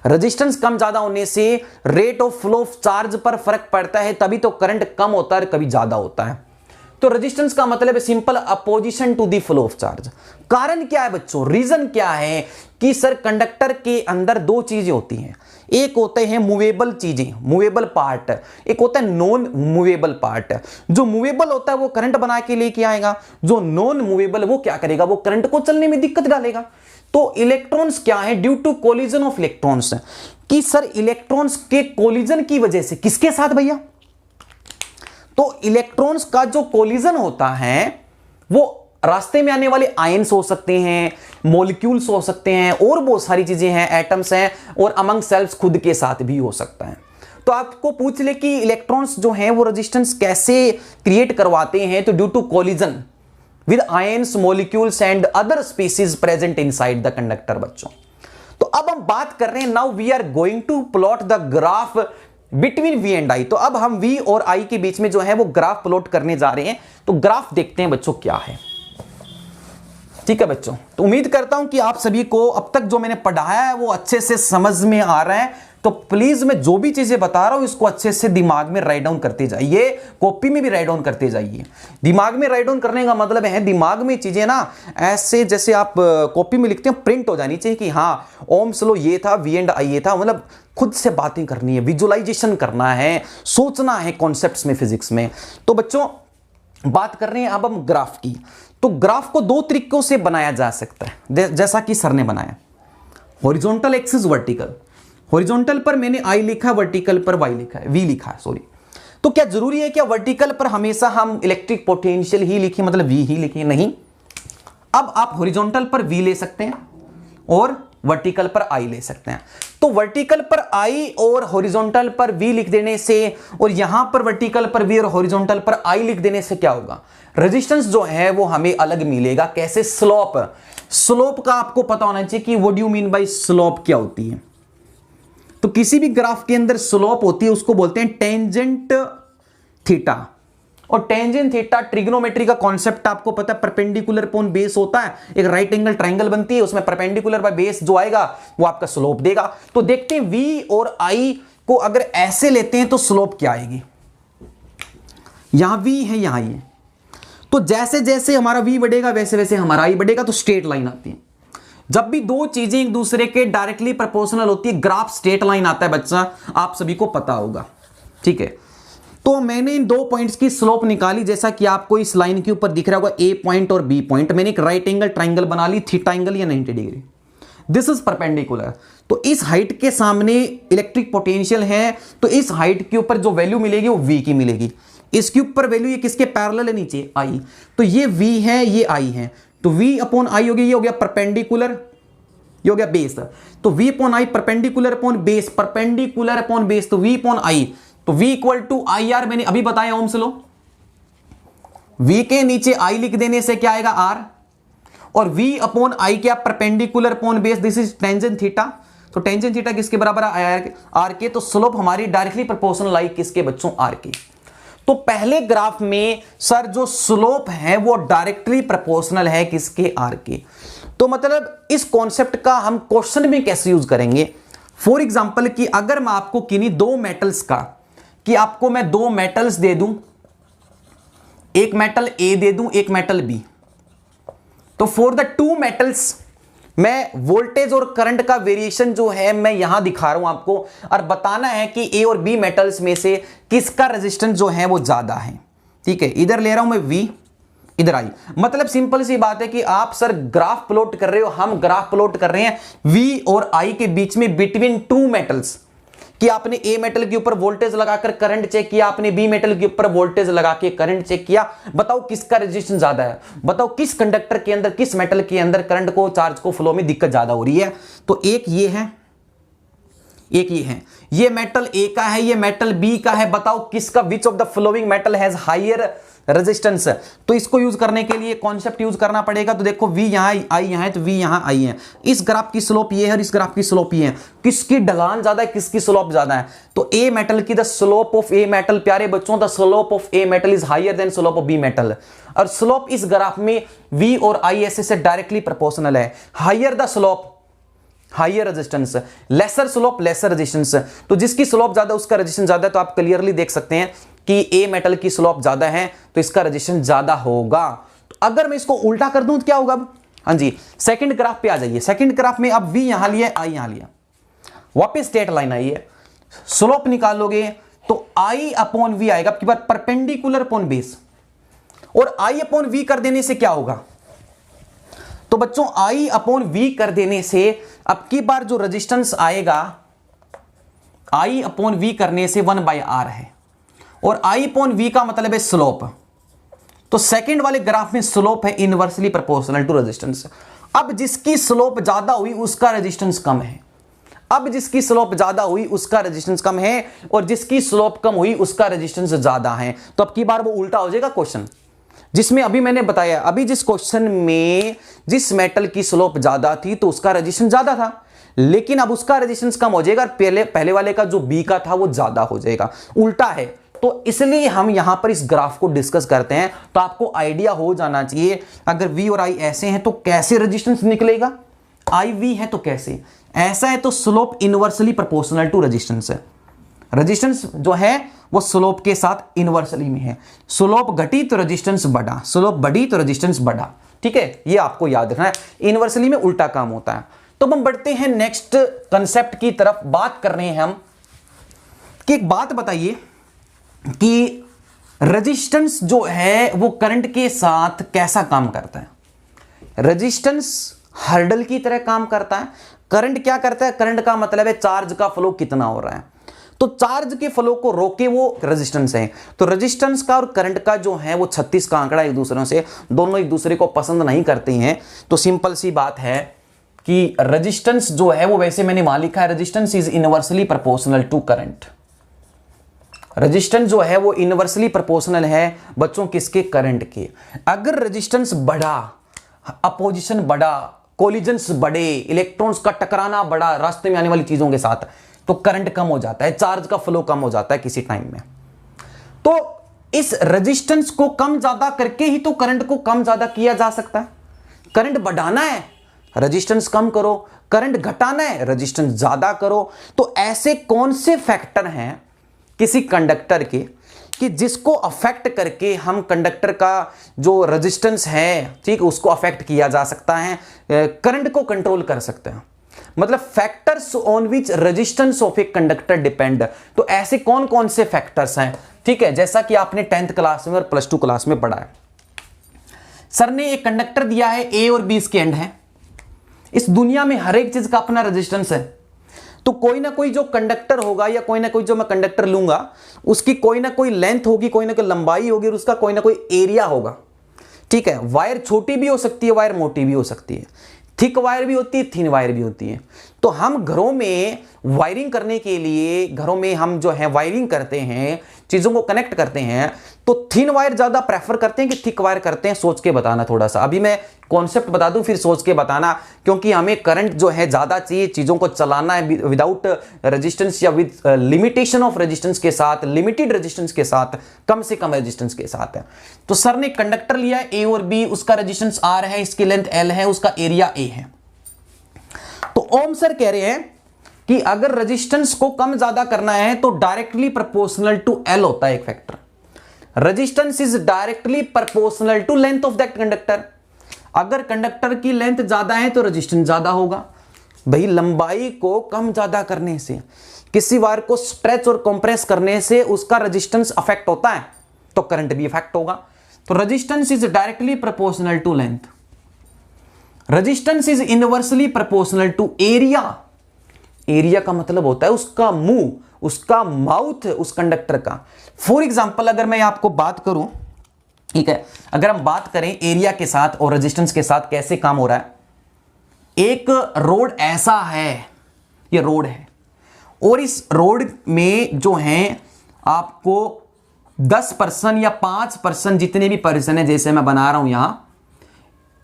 रेजिस्टेंस कम ज्यादा होने से rate of flow of charge पर फर्क पड़ता है, तभी तो करंट कम होता है, कभी ज्यादा होता है। तो रेजिस्टेंस का मतलब है simple opposition to the flow of charge. कारण क्या है बच्चों? रीजन क्या है कि सर कंडक्टर के अंदर दो चीजें होती हैं, एक होते हैं मूवेबल चीजें, मूवेबल पार्ट, एक होता है नॉन मूवेबल पार्ट। जो मूवेबल होता है वो करंट बना के लेके आएगा, जो नॉन मूवेबल वो क्या करेगा? वो करंट को चलने में दिक्कत डालेगा। तो इलेक्ट्रॉन्स क्या है? Due to collision of electrons, कि सर इलेक्ट्रॉन्स के कोलिजन की वजह से किसके साथ भैया? तो इलेक्ट्रॉन्स का जो कोलिजन होता है वो रास्ते में आने वाले आयंस हो सकते हैं, मॉलिक्यूल्स हो सकते हैं, और बहुत सारी चीजें हैं, एटम्स हैं, और अमंग सेल्स खुद के साथ भी हो सकता है। तो आपको पूछ ले कि इलेक्ट्रॉन्स जो हैं वो रेजिस्टेंस कैसे क्रिएट करवाते हैं? तो due to collision with ions, molecules and other species present inside the conductor बच्चों। तो अब हम बात कर रहे हैं, now we are going to plot the graph between V and I। तो अब हम V और I के बीच में जो है वो ग्राफ प्लॉट करने जा रहे हैं। तो ग्राफ देखते हैं बच्चों क्या है। ठीक है बच्चों, तो उम्मीद करता हूं कि आप सभी को अब तक जो मैंने पढ़ाया है वो अच्छे से समझ में आ रहा है। तो प्लीज मैं जो भी चीजें बता रहा हूं इसको अच्छे से दिमाग में राइट डाउन करते जाइए, कॉपी में भी राइट डाउन करते जाइए। दिमाग में राइट डाउन करने का मतलब है दिमाग में चीजें ना ऐसे जैसे आप कॉपी में लिखते हैं प्रिंट हो जानी चाहिए कि हाँ ओम्स लॉ ये था, V एंड I ये था। मतलब खुद से बातें करनी है, विजुअलाइजेशन करना है, सोचना है कॉन्सेप्ट्स में, फिजिक्स में। तो बच्चों बात कर रहे हैं अब हम ग्राफ की। तो ग्राफ को दो तरीकों से बनाया जा सकता है, जैसा कि सर ने बनाया, हॉरिजॉन्टल एक्सिस, वर्टिकल। हॉरिजॉन्टल पर मैंने I लिखा, वर्टिकल पर Y लिखा है, V लिखा है, सॉरी। तो क्या जरूरी है क्या वर्टिकल पर हमेशा हम इलेक्ट्रिक पोटेंशियल ही लिखें, मतलब V ही लिखें? नहीं। अब आप हॉरिजॉन्टल पर V ले सकते हैं और वर्टिकल पर I ले सकते हैं। तो वर्टिकल पर I और हॉरिजॉन्टल पर V लिख देने से, और यहां पर वर्टिकल पर V और हॉरिजॉन्टल पर I लिख देने से क्या होगा? रेजिस्टेंस जो है वो हमें अलग मिलेगा। कैसे? स्लोप। स्लोप का आपको पता होना चाहिए कि what do you mean by slope क्या होती है। तो किसी भी ग्राफ के अंदर स्लोप होती है, उसको बोलते हैं टेंजेंट थीटा। और टेंजेंट थीटा ट्रिग्नोमेट्री का कॉन्सेप्ट आपको पता है, परपेंडिकुलर अपॉन बेस होता है, एक राइट एंगल ट्रायंगल बनती है, उसमें परपेंडिकुलर बाय बेस जो आएगा वो आपका स्लोप देगा। तो देखते हैं V और I को अगर ऐसे लेते हैं तो स्लोप क्या आएगी? यहां V है, यहां I है। तो जैसे जैसे हमारा V बढ़ेगा वैसे वैसे हमारा I बढ़ेगा, तो स्ट्रेट लाइन आती है। जब भी दो चीजें एक दूसरे के डायरेक्टली प्रोपोर्शनल होती है, ग्राफ स्ट्रेट लाइन आता है बच्चा, आप सभी को पता होगा। ठीक है, तो मैंने इन दो पॉइंट्स की स्लोप निकाली, जैसा कि आपको इस लाइन के ऊपर दिख रहा होगा, A पॉइंट और B पॉइंट। मैंने एक राइट एंगल ट्रायंगल बना ली, थीटा एंगल या 90 डिग्री। This is perpendicular. तो इस हाइट के सामने इलेक्ट्रिक पोटेंशियल है, तो इस हाइट के ऊपर जो वैल्यू मिलेगी वो V की मिलेगी। इसके ऊपर वैल्यू ये किसके पैरेलल है? नीचे I। तो ये V है, ये I है, तो V अपॉन I हो गया, ये हो गया परपेंडिकुलर, ये हो गया बेस। तो V upon I perpendicular upon base, perpendicular upon base, तो V अपॉन I। तो V इक्वल टू IR, मैंने अभी बताया ओम्स लॉ। V के नीचे I लिख देने से क्या आएगा? R। और V अपॉन I क्या? Perpendicular upon base, this is tangent theta. तो टेंजेंट थीटा किसके बराबर है? R के। तो स्लोप हमारी डायरेक्टली प्रोपोर्शनल आई किसके बच्चों? R के। तो पहले ग्राफ में सर जो स्लोप है वो डायरेक्टली प्रोपोर्शनल है किसके? R के। तो मतलब इस कॉन्सेप्ट का हम क्वेश्चन में कैसे यूज करेंगे। फॉर एग्जांपल कि अगर मैं आपको किन्हीं दो मेटल्स का, कि आपको मैं दो मेटल्स दे दूं, एक मेटल ए दे दूं, एक मेटल बी, तो फॉर द टू मेटल्स मैं वोल्टेज और करंट का वेरिएशन जो है मैं यहां दिखा रहा हूं आपको, और बताना है कि ए और बी मेटल्स में से किसका रेजिस्टेंस जो है वो ज्यादा है। ठीक है, इधर ले रहा हूं मैं V, इधर आई। मतलब सिंपल सी बात है कि आप सर ग्राफ प्लॉट कर रहे हो, हम ग्राफ प्लॉट कर रहे हैं V और I के बीच में, बिटवीन टू मेटल्स, कि आपने ए मेटल के ऊपर वोल्टेज लगाकर करंट चेक किया, आपने बी मेटल के ऊपर वोल्टेज लगा के करंट चेक किया, बताओ किसका रेजिस्टेंस ज्यादा है, बताओ किस कंडक्टर के अंदर, किस मेटल के अंदर करंट को, चार्ज को फ्लो में दिक्कत ज्यादा हो रही है। तो एक ये है, एक ये है, ये मेटल ए का है, ये मेटल बी का है, बताओ किसका, which of the flowing metal has higher resistance. तो इसको यूज करने के लिए कॉन्सेप्ट यूज करना पड़ेगा। तो देखो V यहां आई यहां है, तो V यहां आई है, इस ग्राफ की स्लोप ये है और इस ग्राफ की स्लोप ये है, किसकी ढलान ज्यादा है, किसकी स्लोप ज्यादा है। तो ए मेटल की the slope of A metal, प्यारे बच्चों, the slope of A metal is higher than slope of B metal, और स्लोप इस ग्राफ में V और I ऐसे से डायरेक्टली प्रोपोर्शनल है। Higher the slope higher resistance, lesser slope lesser resistance. तो जिसकी स्लोप ज्यादा उसका रेजिस्टेंस ज्यादा है। तो आप क्लियरली देख सकते हैं कि ए मेटल की स्लोप ज्यादा है तो इसका रेजिस्टेंस ज्यादा होगा। तो अगर मैं इसको उल्टा कर दूं तो क्या होगा अब, हाँ जी, सेकंड ग्राफ पे आ जाइए। सेकंड ग्राफ में अब V यहां लिया, I यहां लिया, वापस स्ट्रेट लाइन आई है, स्लोप निकालोगे तो I अपॉन V आएगा आपके पास, परपेंडिकुलर अपॉन बेस, और I अपॉन V कर देने से क्या होगा, तो बच्चों I अपॉन V कर देने से अब की बार जो रेजिस्टेंस आएगा I अपॉन V करने से 1/R है, और I अपॉन V का मतलब है स्लोप। तो सेकंड वाले ग्राफ में स्लोप है इनवर्सली प्रोपोर्शनल टू रेजिस्टेंस। अब जिसकी स्लोप ज्यादा हुई उसका रेजिस्टेंस कम है, अब जिसकी स्लोप ज्यादा हुई उसका रेजिस्टेंस कम है, और जिसकी स्लोप कम हुई उसका रेजिस्टेंस ज्यादा है। तो अब की बार वो उल्टा हो जाएगा क्वेश्चन, जिसमें अभी मैंने बताया, अभी जिस क्वेश्चन में जिस मेटल की स्लोप ज्यादा थी तो उसका रेजिस्टेंस ज्यादा था, लेकिन अब उसका रेजिस्टेंस कम हो जाएगा, पहले वाले का जो बी का था वो ज्यादा हो जाएगा, उल्टा है। तो इसलिए हम यहां पर इस ग्राफ को डिस्कस करते हैं। तो आपको आइडिया हो जाना चाहिए, अगर V और I ऐसे हैं तो कैसे रेजिस्टेंस निकलेगा, IV है तो कैसे, ऐसा है तो slope inversely proportional to resistance है, रेजिस्टेंस जो है वो स्लोप के साथ इनवर्सली में है, स्लोप घटी तो रेजिस्टेंस बढ़ा, स्लोप बढ़ी तो रेजिस्टेंस बढ़ा। ठीक है, ये आपको याद रखना है, इनवर्सली में उल्टा काम होता है। तो हम बढ़ते हैं नेक्स्ट कंसेप्ट की तरफ। बात कर रहे हैं हम कि एक बात बताइए कि रेजिस्टेंस जो है वो करंट के साथ कैसा काम करता है। रेजिस्टेंस हर्डल की तरह काम करता है, करंट क्या करता है, करंट का मतलब है चार्ज का फ्लो कितना हो रहा है, तो चार्ज के फ्लो को रोके वो रेजिस्टेंस है। तो रेजिस्टेंस का और करंट का जो है वो 36 का आंकड़ा, एक दूसरे से, दोनों एक दूसरे को पसंद नहीं करते हैं। तो सिंपल सी बात है कि रेजिस्टेंस जो है वो, वैसे मैंने वहां लिखा है, resistance is inversely proportional to current. Resistance जो है वो इनवर्सली प्रोपोर्शनल है बच्चों किसके, करंट के। अगर रेजिस्टेंस बढ़ा, अपोजिशन बढ़ा, कोलिजन्स बढ़े, इलेक्ट्रॉन्स का टकराना बढ़ा रास्ते में आने वाली चीजों के साथ, तो करंट कम हो जाता है, चार्ज का फ्लो कम हो जाता है किसी टाइम में। तो इस रेजिस्टेंस को कम ज्यादा करके ही तो करंट को कम ज्यादा किया जा सकता है। करंट बढ़ाना है, रेजिस्टेंस कम करो, करंट घटाना है, रेजिस्टेंस ज्यादा करो। तो ऐसे कौन से फैक्टर हैं किसी कंडक्टर के कि जिसको अफेक्ट करके हम कंडक्टर का जो रेजिस्टेंस है, ठीक, उसको अफेक्ट किया जा सकता है, करंट को कंट्रोल कर सकते हैं। मतलब factors on which resistance of a conductor depend. तो ऐसे कौन कौन से फैक्टर्स हैं, ठीक है, जैसा कि आपने 10th क्लास में और +2 क्लास में पढ़ा है। सर ने एक कंडक्टर दिया है, ए और बी इसके एंड है। इस दुनिया में हर एक चीज का अपना रेजिस्टेंस है, तो कोई ना कोई जो कंडक्टर होगा या कोई ना कोई जो मैं कंडक्टर लूंगा उसकी कोई ना कोई लेंथ होगी, कोई ना कोई लंबाई होगी, और उसका कोई ना कोई एरिया होगा। ठीक है, वायर छोटी भी हो सकती है, वायर मोटी भी हो सकती है, थिक वायर भी होती है, थिन वायर भी होती है। तो हम घरों में वायरिंग करने के लिए, घरों में हम जो है वायरिंग करते हैं चीजों को कनेक्ट करते हैं तो थिन वायर ज्यादा प्रेफर करते हैं कि थिक वायर करते हैं? सोच के बताना थोड़ा सा। अभी मैं कॉन्सेप्ट बता दूं फिर सोच के बताना, क्योंकि हमें करंट जो है ज्यादा चाहिए, चीजों को चलाना है विदाउट रेजिस्टेंस या विद लिमिटेशन ऑफ रेजिस्टेंस के साथ, लिमिटेड रेजिस्टेंस के साथ, कम से कम रेजिस्टेंस के साथ है। तो सर ने कंडक्टर लिया है ए और बी, उसका रेजिस्टेंस आर है, इसकी लेंथ एल है, उसका एरिया ए है। तो ओम सर कह रहे हैं कि अगर रेजिस्टेंस को कम ज्यादा करना है तो डायरेक्टली प्रोपोर्शनल टू एल होता है एक factor. Resistance is directly proportional to length of that conductor. अगर कंडक्टर की लेंथ ज्यादा है तो रेजिस्टेंस ज्यादा होगा। भाई लंबाई को कम ज्यादा करने से, किसी वायर को स्ट्रेच और कंप्रेस करने से उसका रेजिस्टेंस अफेक्ट होता है, तो करंट भी अफेक्ट होगा। तो resistance is directly proportional to length. Resistance is inversely proportional to area. Area का मतलब होता है उसका मुंह, उसका माउथ उस कंडक्टर का। फॉर एग्जांपल अगर मैं आपको बात करूं, ठीक है, अगर हम बात करें एरिया के साथ और रेजिस्टेंस के साथ कैसे काम हो रहा है। एक रोड ऐसा है, ये रोड है और इस रोड में जो है आपको 10% या 5% जितने भी पर्सन है, जैसे मैं बना रहा हूं यहां,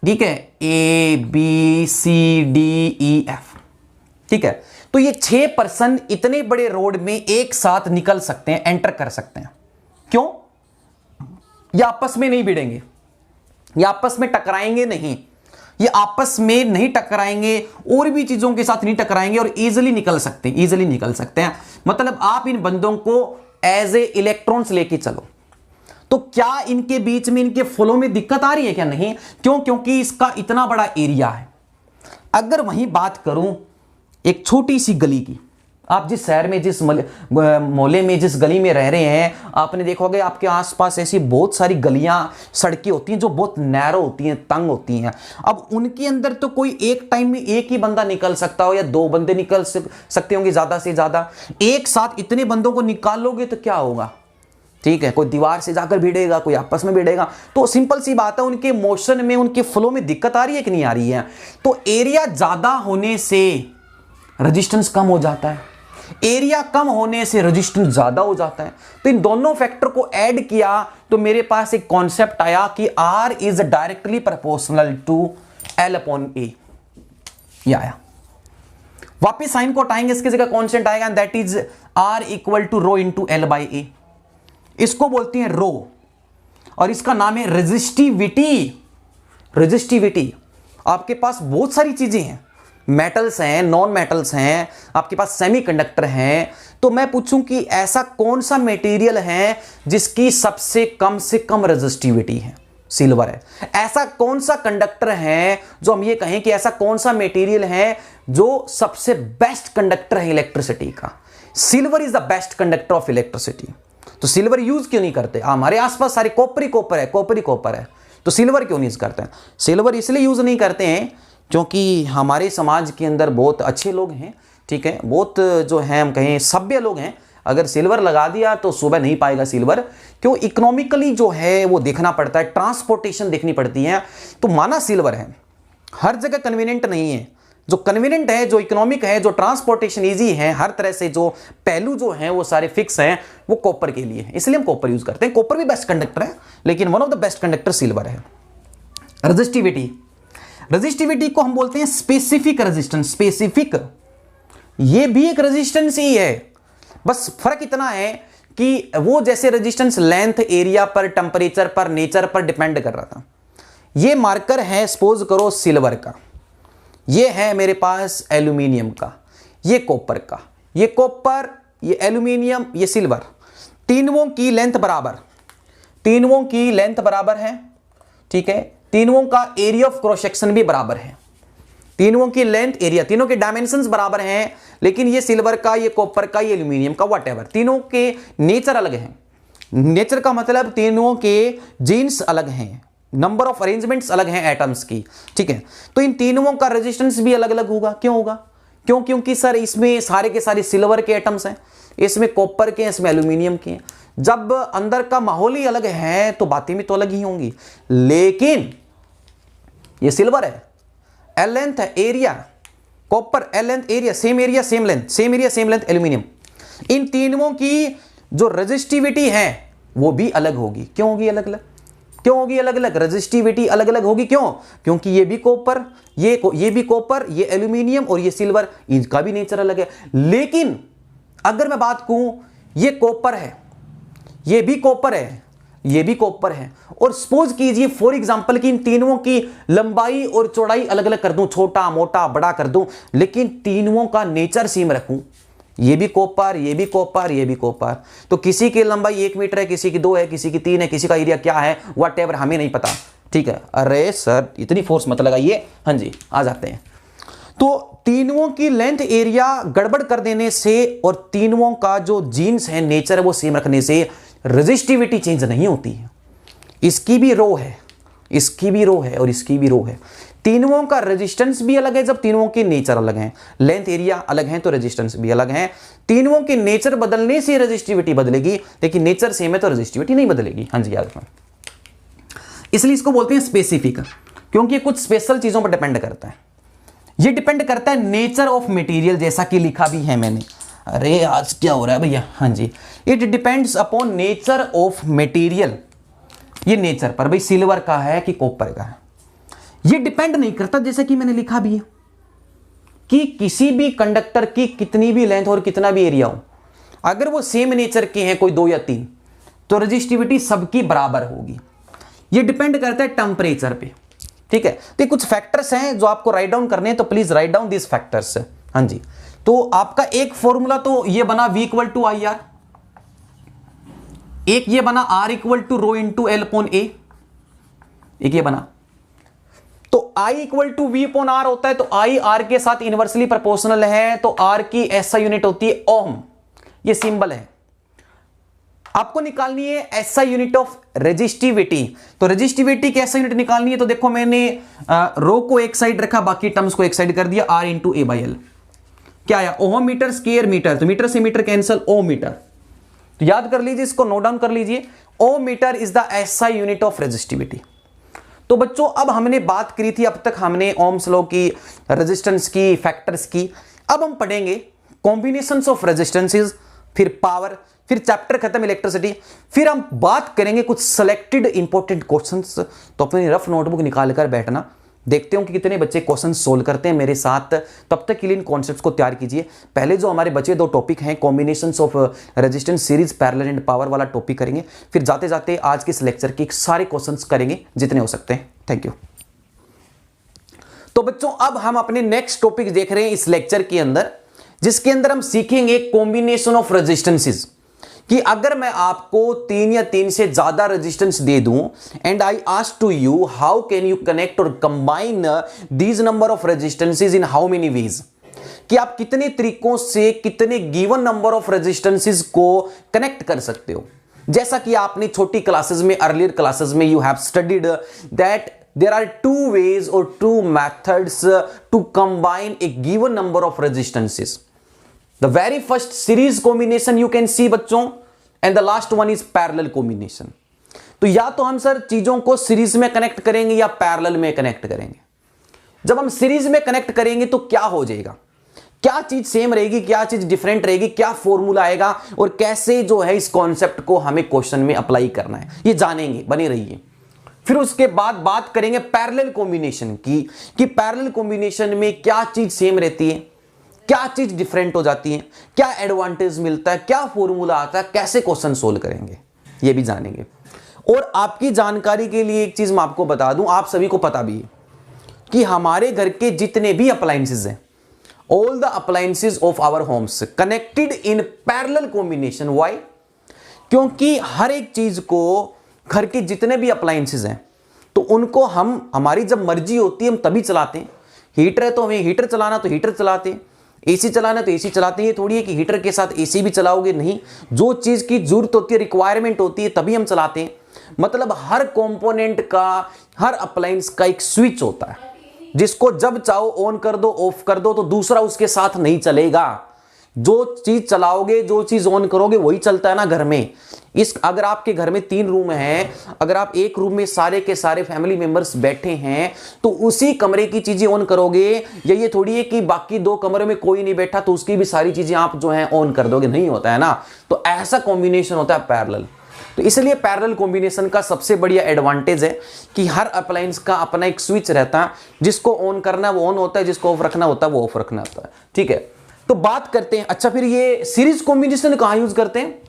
ठीक है, A B C D E F, ठीक है, तो ये 6% इतने बड़े रोड में एक साथ निकल सकते हैं, एंटर कर सकते हैं। क्यों? ये आपस में नहीं भिड़ेंगे, ये आपस में टकराएंगे नहीं, ये आपस में नहीं टकराएंगे और भी चीजों के साथ नहीं टकराएंगे और इजीली निकल सकते हैं, इजीली निकल सकते हैं। मतलब आप इन बंदों को एज ए इलेक्ट्रॉन्स लेके चलो, तो क्या इनके बीच में, इनके फ्लो में दिक्कत आ रही है क्या? नहीं। क्यों? क्योंकि इसका इतना बड़ा एरिया है। अगर वहीं बात करूं एक छोटी सी गली की, आप जिस शहर में, जिस मोहल्ले में, जिस गली में रह रहे हैं, आपने देखा होगा आपके आसपास ऐसी बहुत सारी गलियां, सड़कें होती हैं जो बहुत नैरो होती हैं, तंग होती हैं। अब उनके अंदर तो कोई एक टाइम में एक ही बंदा निकल सकता हो या 2 बंदे निकल सकते होंगे ज्यादा से ज्यादा। एक साथ इतने बंदों को निकालोगे तो क्या होगा? ठीक है, कोई दीवार से जाकर भिड़ेगा, कोई आपस में भिड़ेगा। तो सिंपल सी बात है, उनके मोशन में, उनके फ्लो में दिक्कत आ रही है कि नहीं आ रही है? तो एरिया ज्यादा होने से रेजिस्टेंस कम हो जाता है, एरिया कम होने से रेजिस्टेंस ज्यादा हो जाता है। तो इन दोनों फैक्टर को ऐड किया तो मेरे पास एक कॉन्सेप्ट आया कि R is directly proportional to L upon A। ये आया। वापिस साइन को हटाएंगे, इसकी जगह कॉन्स्टेंट आएगा, that is R equal to rho into L by A। इसको बोलते हैं रो और इसका नाम है रेजिस्टिविटी। रेजिस्टिविटी, आपके पास बहुत सारी चीजें हैं, मेटल्स हैं, नॉन मेटल्स हैं, आपके पास सेमीकंडक्टर हैं। तो मैं पूछूं कि ऐसा कौन सा मटेरियल है जिसकी सबसे कम से कम रेजिस्टिविटी है? सिल्वर है। ऐसा कौन सा कंडक्टर है जो हम ये कहें कि ऐसा कौन सा मटेरियल है जो सबसे बेस्ट कंडक्टर है इलेक्ट्रिसिटी का? Silver is the best conductor of electricity. तो सिल्वर यूज क्यों नहीं करते? हमारे आसपास सारे कॉपर ही कॉपर है, कॉपर ही कॉपर है, तो सिल्वर क्यों नहीं यूज करते हैं? सिल्वर इसलिए यूज नहीं करते हैं क्योंकि हमारे समाज के अंदर बहुत अच्छे लोग हैं, ठीक है, बहुत जो है हम कहें सभ्य लोग हैं। अगर सिल्वर लगा दिया तो सुबह नहीं पाएगा सिल्वर, क्यों? इकोनॉमिकली जो है वो देखना पड़ता है, ट्रांसपोर्टेशन देखनी पड़ती है। तो माना सिल्वर है, हर जगह कन्वीनियंट नहीं है। जो कन्वीनियंट है, जो इकोनॉमिक है, जो ट्रांसपोर्टेशन इजी है, हर तरह से जो पहलू जो है वो सारे फिक्स हैं, वो कॉपर के लिए है, इसलिए हम कॉपर यूज करते हैं। कॉपर भी बेस्ट कंडक्टर है, लेकिन one of the best conductor silver है। रेजिस्टिविटी, रेजिस्टिविटी को हम बोलते हैं स्पेसिफिक रेजिस्टेंस। स्पेसिफिक, ये भी एक रेजिस्टेंस ही है, बस फर्क इतना है कि वो जैसे रेजिस्टेंस लेंथ, एरिया पर, टेंपरेचर पर, नेचर पर डिपेंड कर रहा था। ये मार्कर है, सपोज करो सिल्वर का, ये है मेरे पास एल्यूमिनियम का, ये कॉपर का, ये कॉपर, ये एल्यूमिनियम, ये सिल्वर। तीनों की लेंथ बराबर, तीनों की लेंथ बराबर है, ठीक है, तीनों का एरिया ऑफ क्रॉस सेक्शन भी बराबर है, तीनों की लेंथ, एरिया, तीनों के डायमेंशंस बराबर हैं। लेकिन ये सिल्वर का, ये कॉपर का, ये एल्यूमिनियम का, व्हाटएवर, तीनों के नेचर अलग हैं। नेचर का मतलब तीनों के जीन्स अलग हैं, नंबर ऑफ अरेंजमेंट्स अलग हैं एटम्स की, ठीक है। तो इन तीनों का रेजिस्टेंस भी अलग अलग होगा। क्यों होगा? क्यों? क्योंकि सर इसमें सारे के सारे सिल्वर के एटम्स हैं, इसमें कॉपर के, इसमें एल्यूमिनियम के हैं। जब अंदर का माहौल ही अलग है तो बातें भी तो अलग ही होंगी। लेकिन ये सिल्वर है, एल लेंथ है, area copper, L length, area same, area same length, same area same length aluminium. इन तीनों की जो रेजिस्टिविटी है वो भी अलग होगी। क्यों होगी अलग अलग? क्यों होगी अलग अलग? रेजिस्टिविटी अलग अलग होगी। क्यों? क्योंकि ये भी कॉपर, ये भी कॉपर, ये एल्यूमिनियम और ये सिल्वर, इनका भी नेचर अलग है। लेकिन अगर मैं बात कहूं ये कॉपर है, ये भी कॉपर है, ये भी कॉपर है, और सपोज कीजिए फॉर एग्जांपल कि इन तीनों की लंबाई और चौड़ाई अलग अलग कर दूं, छोटा मोटा बड़ा कर दूं, लेकिन तीनों का नेचर सेम रखूं, ये भी कॉपर, ये भी कॉपर, ये भी कॉपर, तो किसी की लंबाई 1 मीटर है, किसी की 2 है, किसी की 3 है, किसी का एरिया क्या है, व्हाटएवर, हमें नहीं पता। ठीक है, अरे सर इतनी फोर्स मत लगाइए। हाँ जी, आ जाते हैं। तो तीनों की लेंथ एरिया गड़बड़ कर देने से और तीनों का जो जीन्स है, नेचर है, वो सेम रखने से रेजिस्टिविटी चेंज नहीं होती है। इसकी भी रो है, इसकी भी रो है और इसकी भी रो है। तीनों का रेजिस्टेंस भी अलग है जब तीनों के नेचर अलग हैं, लेंथ एरिया अलग है तो रेजिस्टेंस भी अलग है। तीनों के नेचर बदलने से रेजिस्टिविटी बदलेगी, लेकिन नेचर सेम है तो रेजिस्टिविटी नहीं बदलेगी। हाँ जी, याद रखना। इसलिए इसको बोलते हैं स्पेसिफिक, क्योंकि कुछ स्पेशल चीजों पर डिपेंड करता है। ये डिपेंड करता है नेचर ऑफ मटेरियल, जैसा कि लिखा भी है मैंने। अरे आज क्या हो रहा है भैया? हाँ जी, it depends upon nature of material. ये नेचर पर भाई सिल्वर का है कि कॉपर का है, ये डिपेंड नहीं करता, जैसे कि मैंने लिखा भी है कि किसी भी कंडक्टर की कितनी भी लेंथ और कितना भी एरिया हो, अगर वो सेम नेचर के हैं, कोई 2 या 3, तो रेजिस्टिविटी सबकी बराबर होगी। ये डिपेंड करता है टेम्परेचर पे। ठीक है, तो कुछ फैक्टर्स हैं जो आपको राइट डाउन करने हैं, तो please write down this factors. हाँ जी, तो आपका एक फॉर्मूला तो ये बना V = IR, एक ये बना R = ρ × L/A, एक ये बना। तो I = V/R होता है, तो I R के साथ इनवर्सली प्रोपोर्शनल है, तो R की SI यूनिट होती है ओम, ये सिंबल है। आपको निकालनी है SI यूनिट ऑफ रेजिस्टिविटी, तो रेजिस्टिविटी की SI यूनिट निकालनी है, तो देखो मैंने रो को एक साइड रखा, बाकी टर्म्स को एक साइड कर दिया, R × A/L। क्या आया? ओम मीटर स्क्वायर मीटर, तो मीटर से मीटर कैंसिल, ओम मीटर। तो याद कर लीजिए, इसको नोट डाउन कर लीजिए, ohm metre is the SI unit of resistivity. तो बच्चों अब हमने बात करी थी, अब तक हमने ओम्स लॉ की, रेजिस्टेंस की, फैक्टर्स की। अब हम पढ़ेंगे कॉम्बिनेशंस ऑफ रेजिस्टेंसेस, फिर पावर, फिर चैप्टर खत्म इलेक्ट्रिसिटी, फिर हम बात करेंगे कुछ सिलेक्टेड इंपॉर्टेंट क्वेश्चंस। तो अपनी रफ नोटबुक निकाल कर बैठना, देखते हो कि कितने बच्चे क्वेश्चन सोल्व करते हैं मेरे साथ। तब तक के लिए इन कॉन्सेप्ट्स को तैयार कीजिए। पहले जो हमारे बचे 2 टॉपिक हैं, combinations of resistance series, parallel and power वाला टॉपिक करेंगे, फिर जाते जाते आज के इस लेक्चर के सारे क्वेश्चंस करेंगे जितने हो सकते हैं। Thank you. तो बच्चों अब हम अपने नेक्स्ट टॉपिक देख रहे हैं इस लेक्चर के अंदर, जिसके अंदर हम सीखेंगे कॉम्बिनेशन ऑफ रेजिस्टेंसेस, कि अगर मैं आपको 3 या 3 से ज्यादा रेजिस्टेंस दे दूं and I ask to you how can you connect और combine these number of resistances in how many ways, कि आप कितने तरीकों से कितने गिवन नंबर ऑफ रेजिस्टेंसेस को कनेक्ट कर सकते हो। जैसा कि आपने छोटी क्लासेस में, अर्लियर क्लासेस में you have studied that there are 2 ways or 2 methods to combine a given number of resistances. The very first series combination you can see बच्चों, and the last one is parallel combination. तो या तो हम सर चीजों को सीरीज में कनेक्ट करेंगे या पैरेलल में कनेक्ट करेंगे। जब हम सीरीज में कनेक्ट करेंगे तो क्या हो जाएगा, क्या चीज सेम रहेगी, क्या चीज डिफरेंट रहेगी, क्या फॉर्मूला आएगा और कैसे जो है इस कॉन्सेप्ट को हमें क्वेश्चन में अप्लाई करना है, ये जानेंगे, बने रहिए। फिर उसके बाद बात करेंगे पैरेलल कॉम्बिनेशन की, कि पैरेलल कॉम्बिनेशन में क्या चीज सेम रहती है, क्या चीज डिफरेंट हो जाती है, क्या एडवांटेज मिलता है, क्या फॉर्मूला आता है, कैसे क्वेश्चन सोल्व करेंगे, ये भी जानेंगे। और आपकी जानकारी के लिए एक चीज मैं आपको बता दूं, आप सभी को पता भी है कि हमारे घर के जितने भी अप्लायंसेस हैं, all the appliances of our homes connected in parallel combination. Why? क्योंकि हर एक चीज को, घर के जितने भी अप्लायंसेस हैं, तो उनको हम, हमारी जब मर्जी होती है हम तभी चलाते हैं। हीटर है तो हमें हीटर चलाना तो हीटर चलाते हैं, एसी चलाना तो एसी चलाते हैं। ये थोड़ी है कि हीटर के साथ एसी भी चलाओगे, नहीं, जो चीज की जरूरत होती है, रिक्वायरमेंट होती है, तभी हम चलाते हैं। मतलब हर कंपोनेंट का, हर अप्लायंस का एक स्विच होता है, जिसको जब चाहो ऑन कर दो, ऑफ कर दो, तो दूसरा उसके साथ नहीं चलेगा। जो चीज चलाओगे, जो चीज ऑन करोगे वही चलता है ना घर में। इस अगर आपके घर में 3 रूम हैं, अगर आप एक रूम में सारे के सारे फैमिली मेंबर्स बैठे हैं तो उसी कमरे की चीजें ऑन करोगे, या ये थोड़ी है कि बाकी 2 कमरे में कोई नहीं बैठा तो उसकी भी सारी चीजें आप जो है ऑन कर दोगे, नहीं होता है ना। तो ऐसा कॉम्बिनेशन होता है पैरेलल। तो इसलिए पैरेलल कॉम्बिनेशन का सबसे बढ़िया एडवांटेज है कि हर अप्लायंस का अपना एक स्विच रहता है, जिसको ऑन करना वो ऑन होता है, जिसको ऑफ रखना होता है वो ऑफ रखना होता है। ठीक है, तो बात करते हैं। अच्छा, फिर ये सीरीज कॉम्बिनेशन कहां यूज करते हैं?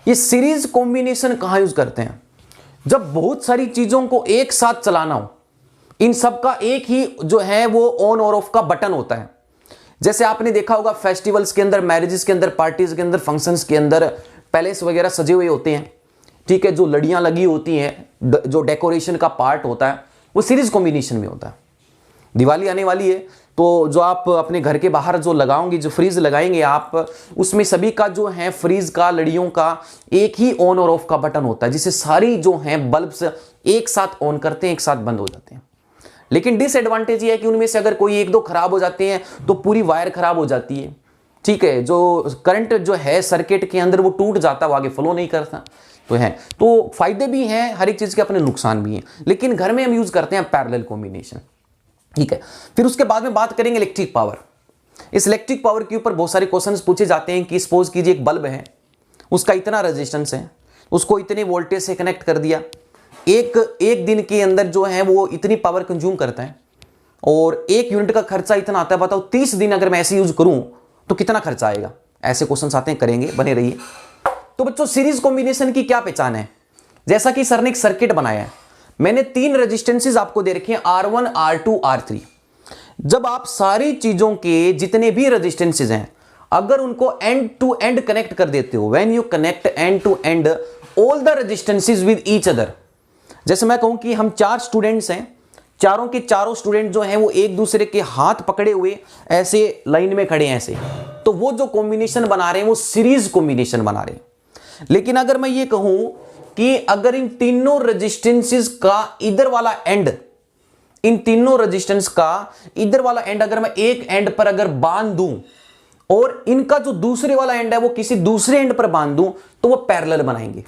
ये सीरीज कॉम्बिनेशन कहां यूज करते हैं? जब बहुत सारी चीजों को एक साथ चलाना हो, इन सब का एक ही जो है वो ऑन और ऑफ का बटन होता है। जैसे आपने देखा होगा फेस्टिवल्स के अंदर, मैरिजेस के अंदर, पार्टीज के अंदर, फंक्शंस के अंदर पैलेस वगैरह सजे हुए होते हैं। ठीक है, जो लड़ियां लगी होती हैं, जो डेकोरेशन का पार्ट होता है वो सीरीज कॉम्बिनेशन में होता है। दिवाली आने वाली है तो जो आप अपने घर के बाहर जो लगाओगे, जो फ्रीज लगाएंगे आप, उसमें सभी का जो है फ्रीज का, लड़ियों का एक ही ऑन और ऑफ का बटन होता है, जिससे सारी जो हैं बल्ब्स एक साथ ऑन करते हैं, एक साथ बंद हो जाते हैं। लेकिन डिसएडवांटेज ये है कि उनमें से अगर कोई 1-2 खराब हो जाते हैं तो पूरी वायर खराब हो जाती है। ठीक है, जो करंट जो है सर्किट के अंदर वो टूट जाता है, वो आगे फ्लो नहीं करता। तो है, तो फायदे भी हैं, हर एक चीज के अपने नुकसान भी हैं, लेकिन घर में हम यूज करते हैं पैरेलल कॉम्बिनेशन। ठीक है, फिर उसके बाद में बात करेंगे इलेक्ट्रिक पावर। इस इलेक्ट्रिक पावर के ऊपर बहुत सारे क्वेश्चंस पूछे जाते हैं कि सपोज कीजिए एक बल्ब है, उसका इतना रेजिस्टेंस है, उसको इतने वोल्टेज से कनेक्ट कर दिया, एक दिन के अंदर जो है वो इतनी पावर कंज्यूम करता है और 1 यूनिट का खर्चा इतना आता है, बताओ 30 दिन अगर मैं ऐसे यूज करूं तो कितना खर्चा आएगा? ऐसे क्वेश्चन आते हैं, करेंगे, बने रहिए। तो बच्चों, सीरीज कॉम्बिनेशन की क्या पहचान है? जैसा कि सर ने एक सर्किट बनाया है, मैंने 3 रेजिस्टेंसेस आपको दे रखे हैं, R1, R2, R3। जब आप सारी चीजों के जितने भी रेजिस्टेंसेस हैं, अगर उनको एंड टू एंड कनेक्ट कर देते हो, when you connect end to end all the resistances with each other, जैसे मैं कहूं कि हम 4 स्टूडेंट्स हैं, चारों के चारों स्टूडेंट जो हैं वो एक दूसरे के हाथ पकड़े हुए ऐसे लाइन में खड़े हैं ऐसे, तो वो जो कॉम्बिनेशन बना रहे हैं वो सीरीज कॉम्बिनेशन बना रहे हैं। लेकिन अगर मैं ये कहूं कि अगर इन तीनों रेजिस्टेंसेस का इधर वाला एंड, इन तीनों रेजिस्टेंस का इधर वाला एंड अगर मैं एक एंड पर अगर बांध दूं और इनका जो दूसरे वाला एंड है वो किसी दूसरे एंड पर बांध दूं, तो वो पैरेलल बनाएंगे।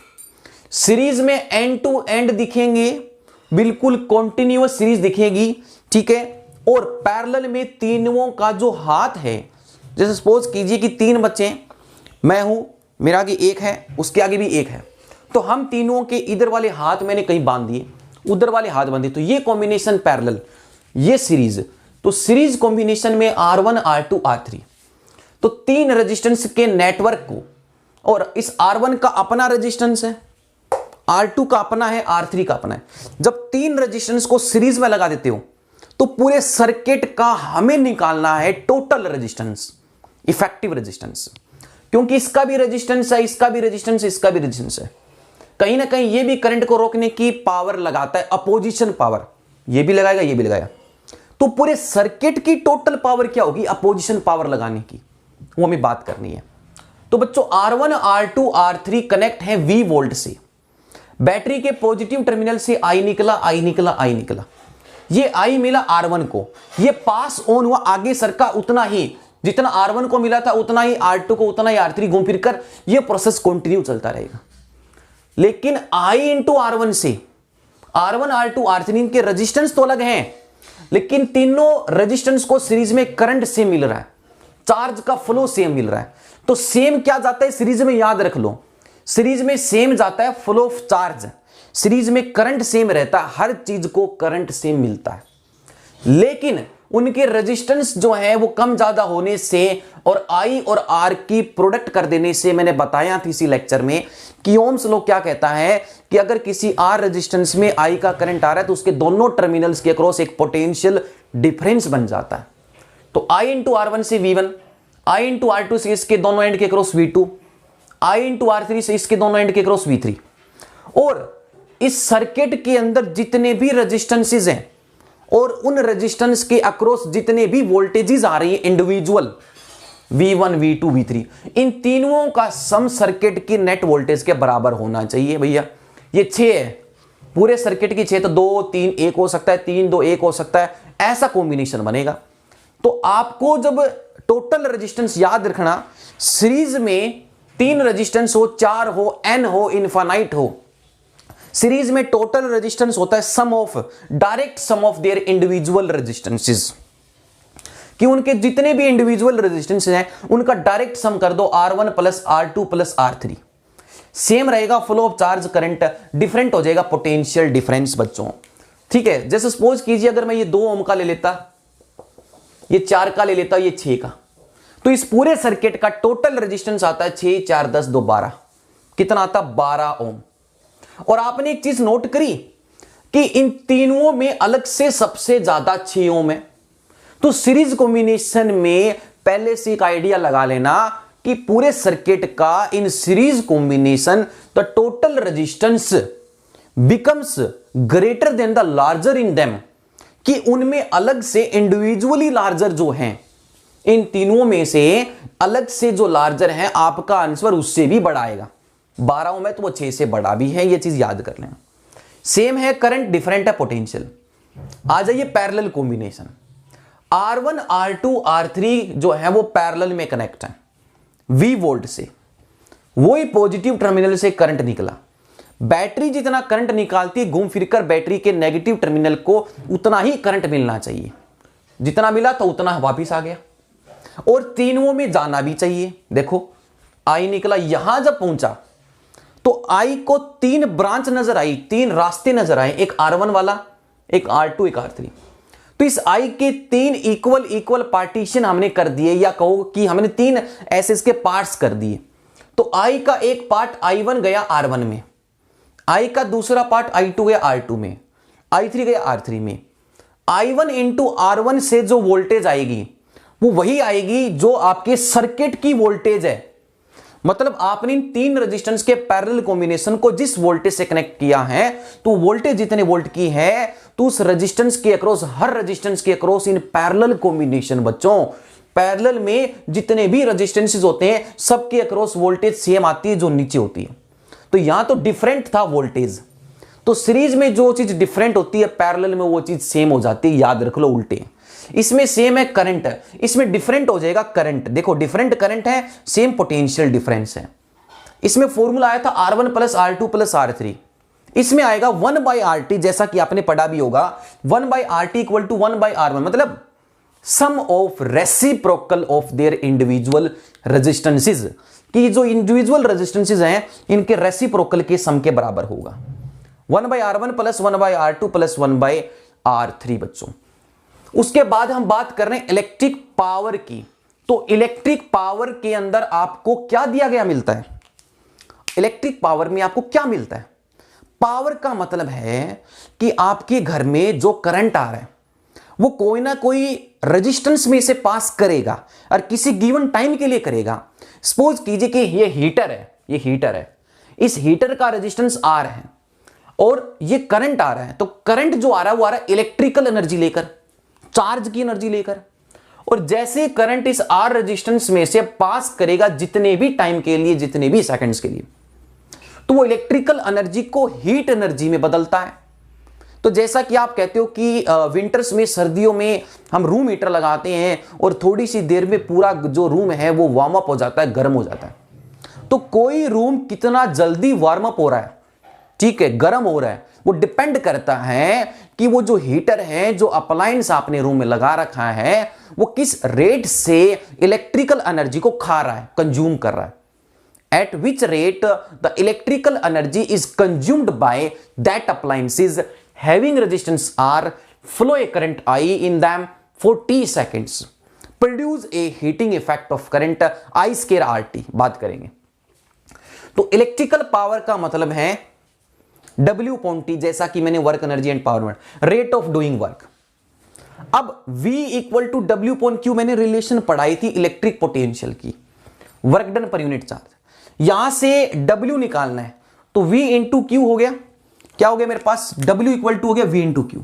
सीरीज में एंड टू एंड दिखेंगे, बिल्कुल कॉन्टिन्यूअस सीरीज दिखेगी। ठीक है, और पैरेलल में तीनों का जो हाथ है, जैसे सपोज कीजिए कि 3 बच्चे, मैं हूं, मेरा आगे एक है, उसके आगे भी एक है, तो हम तीनों के इधर वाले हाथ मैंने कहीं बांध दिए, उधर वाले हाथ बांधे, तो ये कॉम्बिनेशन पैरेलल, ये सीरीज। तो सीरीज कॉम्बिनेशन में R1, R2, R3, तो 3 रेजिस्टेंस के नेटवर्क को, और इस R1 का अपना रेजिस्टेंस है, R2 का अपना है, R3 का अपना है। जब 3 रेजिस्टेंस को सीरीज में लगा देते हो तो पूरे सर्किट का हमें निकालना है टोटल रेजिस्टेंस, इफेक्टिव रेजिस्टेंस, क्योंकि इसका भी रेजिस्टेंस है, इसका भी रेजिस्टेंस है, इसका भी रेजिस्टेंस है। कहीं ना कहीं ये भी करंट को रोकने की पावर लगाता है, अपोजिशन पावर, ये भी लगाएगा, ये भी लगाएगा। तो पूरे सर्किट की टोटल पावर क्या होगी? अपोजिशन पावर लगाने की, वो हमें बात करनी है। तो बच्चों, R1, R2, R3 कनेक्ट है V वोल्ट से। बैटरी के पॉजिटिव टर्मिनल से I निकला, I निकला, I निकला, ये I मिला R1 को, ये पास ऑन हुआ, आगे सरका उतना ही, जितना R1 को मिला था उतना ही R2 को, उतना ही R3, घूम फिर कर ये प्रोसेस कंटिन्यू चलता रहेगा। लेकिन I इंटू R1 से R1, R2, R3 इनके रेजिस्टेंस तो अलग हैं, लेकिन तीनों रेजिस्टेंस को सीरीज में करंट सेम मिल रहा है, चार्ज का फ्लो सेम मिल रहा है। तो सेम क्या जाता है सीरीज में? याद रख लो, सीरीज में सेम जाता है फ्लो ऑफ चार्ज, सीरीज में करंट सेम रहता है, हर चीज को करंट सेम मिलता है। लेकिन उनके रेजिस्टेंस जो है वो कम ज्यादा होने से और I और R की प्रोडक्ट कर देने से, मैंने बताया था इसी लेक्चर में कि ओम्स लॉ क्या कहता है कि अगर किसी R रेजिस्टेंस में I का करंट आ रहा है तो उसके दोनों टर्मिनल्स के अक्रॉस एक पोटेंशियल डिफरेंस बन जाता है। तो I इंटू R1 से V1, I इंटू R2 से इसके दोनों एंड के across V2, I into R3 से इसके दोनों एंड के अक्रॉस V3। और इस सर्किट के अंदर जितने भी रेजिस्टेंसेस हैं और उन रेजिस्टेंस के अक्रॉस जितने भी वोल्टेजेस आ रही है इंडिविजुअल, V1, V2, V3, इन तीनों का सम सर्किट की नेट वोल्टेज के बराबर होना चाहिए। भैया ये 6 है, पूरे सर्किट की 6, तो 2, 3, 1 हो सकता है, 3, 2, 1 हो सकता है, ऐसा कॉम्बिनेशन बनेगा। तो आपको जब टोटल रेजिस्टेंस याद रखना, सीरीज में 3 रेजिस्टेंस हो, 4 हो, n हो, इनफाइनाइट हो, सीरीज में टोटल रेजिस्टेंस होता है sum of, direct sum of their individual resistances, कि उनके जितने भी इंडिविजुअल रेजिस्टेंस हैं उनका डायरेक्ट सम कर दो, R1 plus R2 plus R3। Same रहेगा flow of charge current, different हो जाएगा पोटेंशियल डिफरेंस बच्चों। ठीक है, जैसे सपोज कीजिए अगर मैं ये 2 ओम का ले लेता, ये 4 का ले लेता, ये 6 का, तो इस पूरे सर्किट का टोटल रेजिस्टेंस आता है 6 4 10 2 12, कितना आता? 12 ओम। और आपने एक चीज नोट करी कि इन तीनों में अलग से सबसे ज्यादा 6 ओम है। तो सीरीज कॉम्बिनेशन में पहले से एक आइडिया लगा लेना कि पूरे सर्किट का इन series combination the total resistance becomes greater than the larger in them, कि उनमें अलग से इंडिविजुअली लार्जर जो हैं, इन तीनों में से अलग से जो लार्जर हैं, आपका आंसर उससे भी बड़ा आएगा। 12 ओम है तो वो 6 से बड़ा भी है, ये चीज याद कर लें। सेम है करंट, डिफरेंट है पोटेंशियल। आ जाइए parallel combination, R1 R2 R3 जो है वो पैरेलल में कनेक्ट है V वोल्ट से, वही पॉजिटिव टर्मिनल से करंट निकला। बैटरी जितना करंट निकालती है, घूम फिरकर बैटरी के नेगेटिव टर्मिनल को उतना ही करंट मिलना चाहिए, जितना मिला तो उतना वापिस आ गया, और तीनों में जाना भी चाहिए। देखो I निकला, यहां जब पहुंचा तो I को 3 ब्रांच नजर आई, 3 रास्ते नजर आए, एक R1 वाला, एक R2, एक R3। तो इस I के 3 इक्वल पार्टीशन हमने कर दिए, या कहो कि हमने 3 ऐसे इसके पार्ट्स कर दिए। तो I का एक पार्ट I1 गया R1 में, I का दूसरा पार्ट I2 गया R2 में, I3 गया R3 में। I1 इंटू R1 से जो वोल्टेज आएगी वो वही आएगी जो आपके सर्किट की वोल्टेज है। मतलब आपने इन 3 रेजिस्टेंस के पैरेलल कॉम्बिनेशन को जिस वोल्टेज से कनेक्ट किया है, तो वोल्टेज जितने वोल्ट की है, तो उस रेजिस्टेंस के अक्रॉस, हर रेजिस्टेंस के अक्रॉस इन पैरेलल कॉम्बिनेशन बच्चों, पैरेलल में जितने भी रेजिस्टेंसेस होते हैं सबके अक्रॉस वोल्टेज सेम आती है जो नीचे होती है। तो यहां तो डिफरेंट था वोल्टेज, तो सीरीज में जो चीज डिफरेंट होती है पैरेलल में वो चीज सेम हो जाती है, याद रख लो उल्टे। इसमें सेम है करंट, इसमें डिफरेंट हो जाएगा करंट। देखो डिफरेंट करंट है, सेम पोटेंशियल डिफरेंस है। इसमें फॉर्मूला आया था R1 plus R2 plus R3, इसमें आएगा 1/RT, जैसा कि आपने पढ़ा भी होगा, 1/RT इक्वल टू 1/R1, मतलब sum of reciprocal of their individual resistances, कि जो इंडिविजुअल रेजिस्टेंसेस हैं इनके रेसिप्रोकल के सम के बराबर होगा। 1/R1 plus 1/R2 plus 1/R3 बच्चों। उसके बाद हम बात कर रहे हैं इलेक्ट्रिक पावर की। तो इलेक्ट्रिक पावर के अंदर आपको क्या दिया गया मिलता है? इलेक्ट्रिक पावर में आपको क्या मिलता है? पावर का मतलब है कि आपके घर में जो करंट आ रहा है वो कोई ना कोई रेजिस्टेंस में से पास करेगा और किसी गिवन टाइम के लिए करेगा। सपोज कीजिए कि ये हीटर है, इस हीटर का रेजिस्टेंस R है और ये करंट आ रहा है, तो करंट जो आ रहा है वो आ रहा है इलेक्ट्रिकल एनर्जी लेकर, चार्ज की एनर्जी लेकर। और जैसे करंट इस R रेजिस्टेंस में से पास करेगा जितने भी टाइम के लिए, जितने भी सेकंड्स के लिए, तो वो इलेक्ट्रिकल एनर्जी को हीट एनर्जी में बदलता है। तो जैसा कि आप कहते हो कि विंटर्स में, सर्दियों में हम रूम हीटर लगाते हैं और थोड़ी सी देर में पूरा जो रूम है वो वार्म अप हो जाता है, गर्म हो जाता है। तो कोई रूम कितना जल्दी वार्म अप हो रहा है, ठीक है, गर्म हो रहा है, वो डिपेंड करता है कि वो जो हीटर है, जो अप्लायंस आपने रूम में लगा रखा है, वो किस रेट से इलेक्ट्रिकल एनर्जी को खा रहा है, कंज्यूम कर रहा है। At which rate the electrical energy is consumed by that appliances having resistance R, flow a current I in them for T seconds, produce a heating effect of current I square RT। बात करेंगे तो इलेक्ट्रिकल पावर का मतलब है W upon T, जैसा कि मैंने work energy and power, rate of doing work. अब V equal to W upon Q मैंने रिलेशन पढ़ाई थी इलेक्ट्रिक पोटेंशियल की, work done per unit charge. यहां से W निकालना है तो V इंटू Q हो गया, क्या हो गया मेरे पास, W इक्वल टू हो गया V इंटू Q।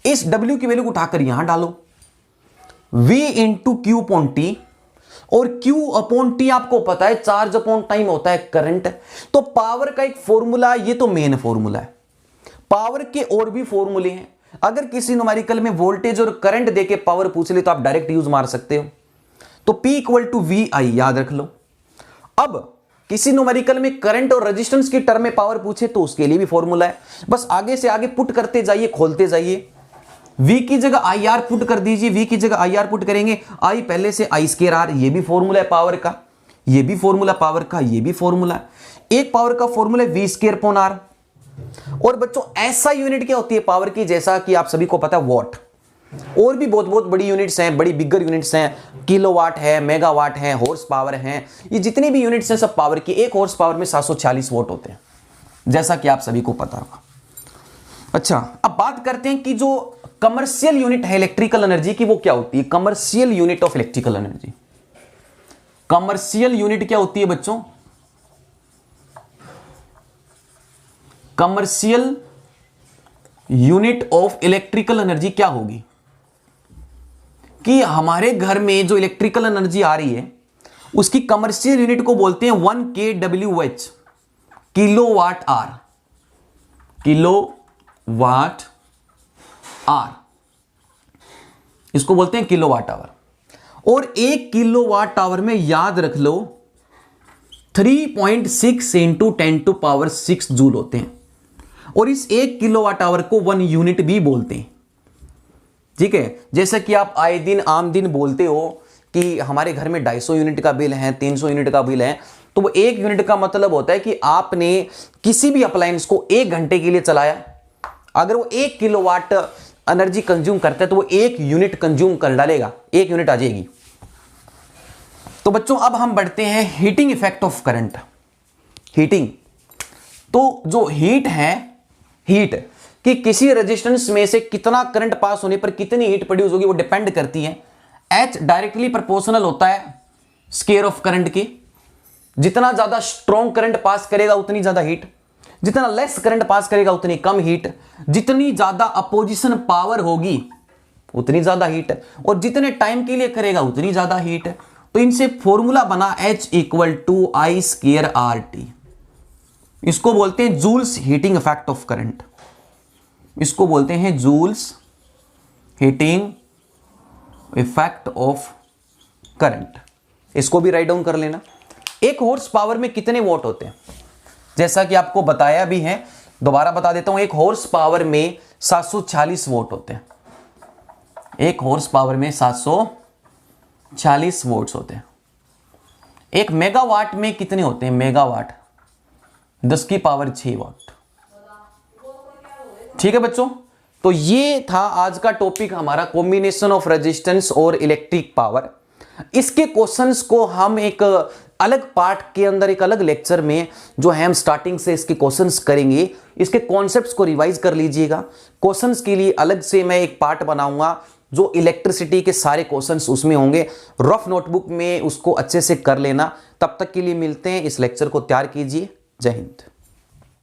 इस W की वैल्यू को उठाकर यहां डालो, V into Q upon T, और Q अपॉन T आपको पता है चार्ज अपॉन टाइम होता है करंट। तो पावर का एक फॉर्मूला, ये तो मेन फॉर्मूला है। पावर के और भी फॉर्मूले हैं, अगर किसी न्यूमेरिकल में वोल्टेज और करंट देके पावर पूछ ले तो आप डायरेक्ट यूज मार सकते हो। तो P इक्वल टू VI याद रख लो, अब किसी न्यूमेरिकल में करंट और रेजिस्टेंस की टर्म में पावर पूछे तो उसके लिए भी फॉर्मूला है, बस आगे से आगे पुट करते जाइए, खोलते जाइए। V की जगह आई आर पुट कर दीजिए, V की जगह आई आर पुट करेंगे, I पहले से I स्क्वायर आर, ये भी फॉर्मूला है पावर का, ये भी फॉर्मूला पावर का, ये भी फॉर्मूला है। एक पावर का फॉर्मूला है V स्क्वायर अपॉन आर। और बच्चों ऐसा यूनिट क्या होती है पावर की, जैसा कि आप सभी को पता है वॉट। और भी बहुत बहुत बड़ी यूनिट्स हैं, बड़ी बिगर यूनिट्स हैं, किलोवाट है, मेगावाट है, हॉर्स पावर है, ये जितनी भी यूनिट्स हैं सब पावर की। एक हॉर्स पावर में 746 वॉट होते हैं, जैसा कि आप सभी को पता होगा। अच्छा, अब बात करते हैं कि जो कमर्शियल यूनिट है इलेक्ट्रिकल एनर्जी की वो क्या होती है। Commercial unit of electrical energy, commercial unit क्या होती है बच्चों? Commercial unit of electrical energy क्या होगी कि हमारे घर में जो इलेक्ट्रिकल एनर्जी आ रही है उसकी कमर्शियल यूनिट को बोलते हैं 1 kWh, kilowatt hour, kilowatt hour, इसको बोलते हैं किलोवाट आवर। और 1 किलोवाट आवर में याद रख लो 3.6 इंटू 10⁶ जूल होते हैं। और इस 1 किलोवाट आवर को 1 यूनिट भी बोलते हैं, ठीक है। जैसा कि आप आए दिन आम दिन बोलते हो कि हमारे घर में 250 यूनिट का बिल है, 300 यूनिट का बिल है, तो वो 1 यूनिट का मतलब होता है कि आपने किसी भी अप्लायंस को 1 घंटे के लिए चलाया, अगर वो 1 किलोवाट एनर्जी कंज्यूम करता है तो वो 1 यूनिट कंज्यूम कर डालेगा, 1 यूनिट आ जाएगी। तो बच्चों अब हम बढ़ते हैं heating effect of current. Heating, तो जो हीट है, हीट कि किसी रेजिस्टेंस में से कितना करंट पास होने पर कितनी हीट प्रोड्यूस होगी वो डिपेंड करती है। H डायरेक्टली प्रोपोर्शनल होता है स्केयर ऑफ करंट की। जितना ज्यादा स्ट्रॉन्ग करंट पास करेगा उतनी ज्यादा हीट, जितना लेस करंट पास करेगा उतनी कम हीट, जितनी ज्यादा अपोजिशन पावर होगी उतनी ज्यादा हीट, और जितने टाइम के लिए करेगा उतनी ज्यादा हीट। तो इनसे फॉर्मूला बना H = I स्क्वायर RT। इसको बोलते हैं Joule's heating effect of current, इसको बोलते हैं Joule's heating effect of current. इसको भी राइट डाउन कर लेना। 1 हॉर्स पावर में कितने वॉट होते हैं, जैसा कि आपको बताया भी है, दोबारा बता देता हूं। 1 हॉर्स पावर में 746 वोट होते हैं, 1 हॉर्स पावर में 746 वोट्स होते हैं। 1 मेगावाट में कितने होते हैं? मेगावाट 10⁶ वाट। ठीक है बच्चों, तो ये था आज का टॉपिक हमारा, कॉम्बिनेशन ऑफ रेजिस्टेंस और इलेक्ट्रिक पावर। इसके क्वेश्चंस को हम एक अलग पार्ट के अंदर, एक अलग लेक्चर में जो है हम स्टार्टिंग से इसके क्वेश्चंस करेंगे। इसके कॉन्सेप्ट्स को रिवाइज कर लीजिएगा। क्वेश्चंस के लिए अलग से मैं एक पार्ट बनाऊंगा जो इलेक्ट्रिसिटी के सारे क्वेश्चंस उसमें होंगे। रफ नोटबुक में उसको अच्छे से कर लेना। तब तक के लिए मिलते हैं, इस लेक्चर को तैयार कीजिए। जय हिंद।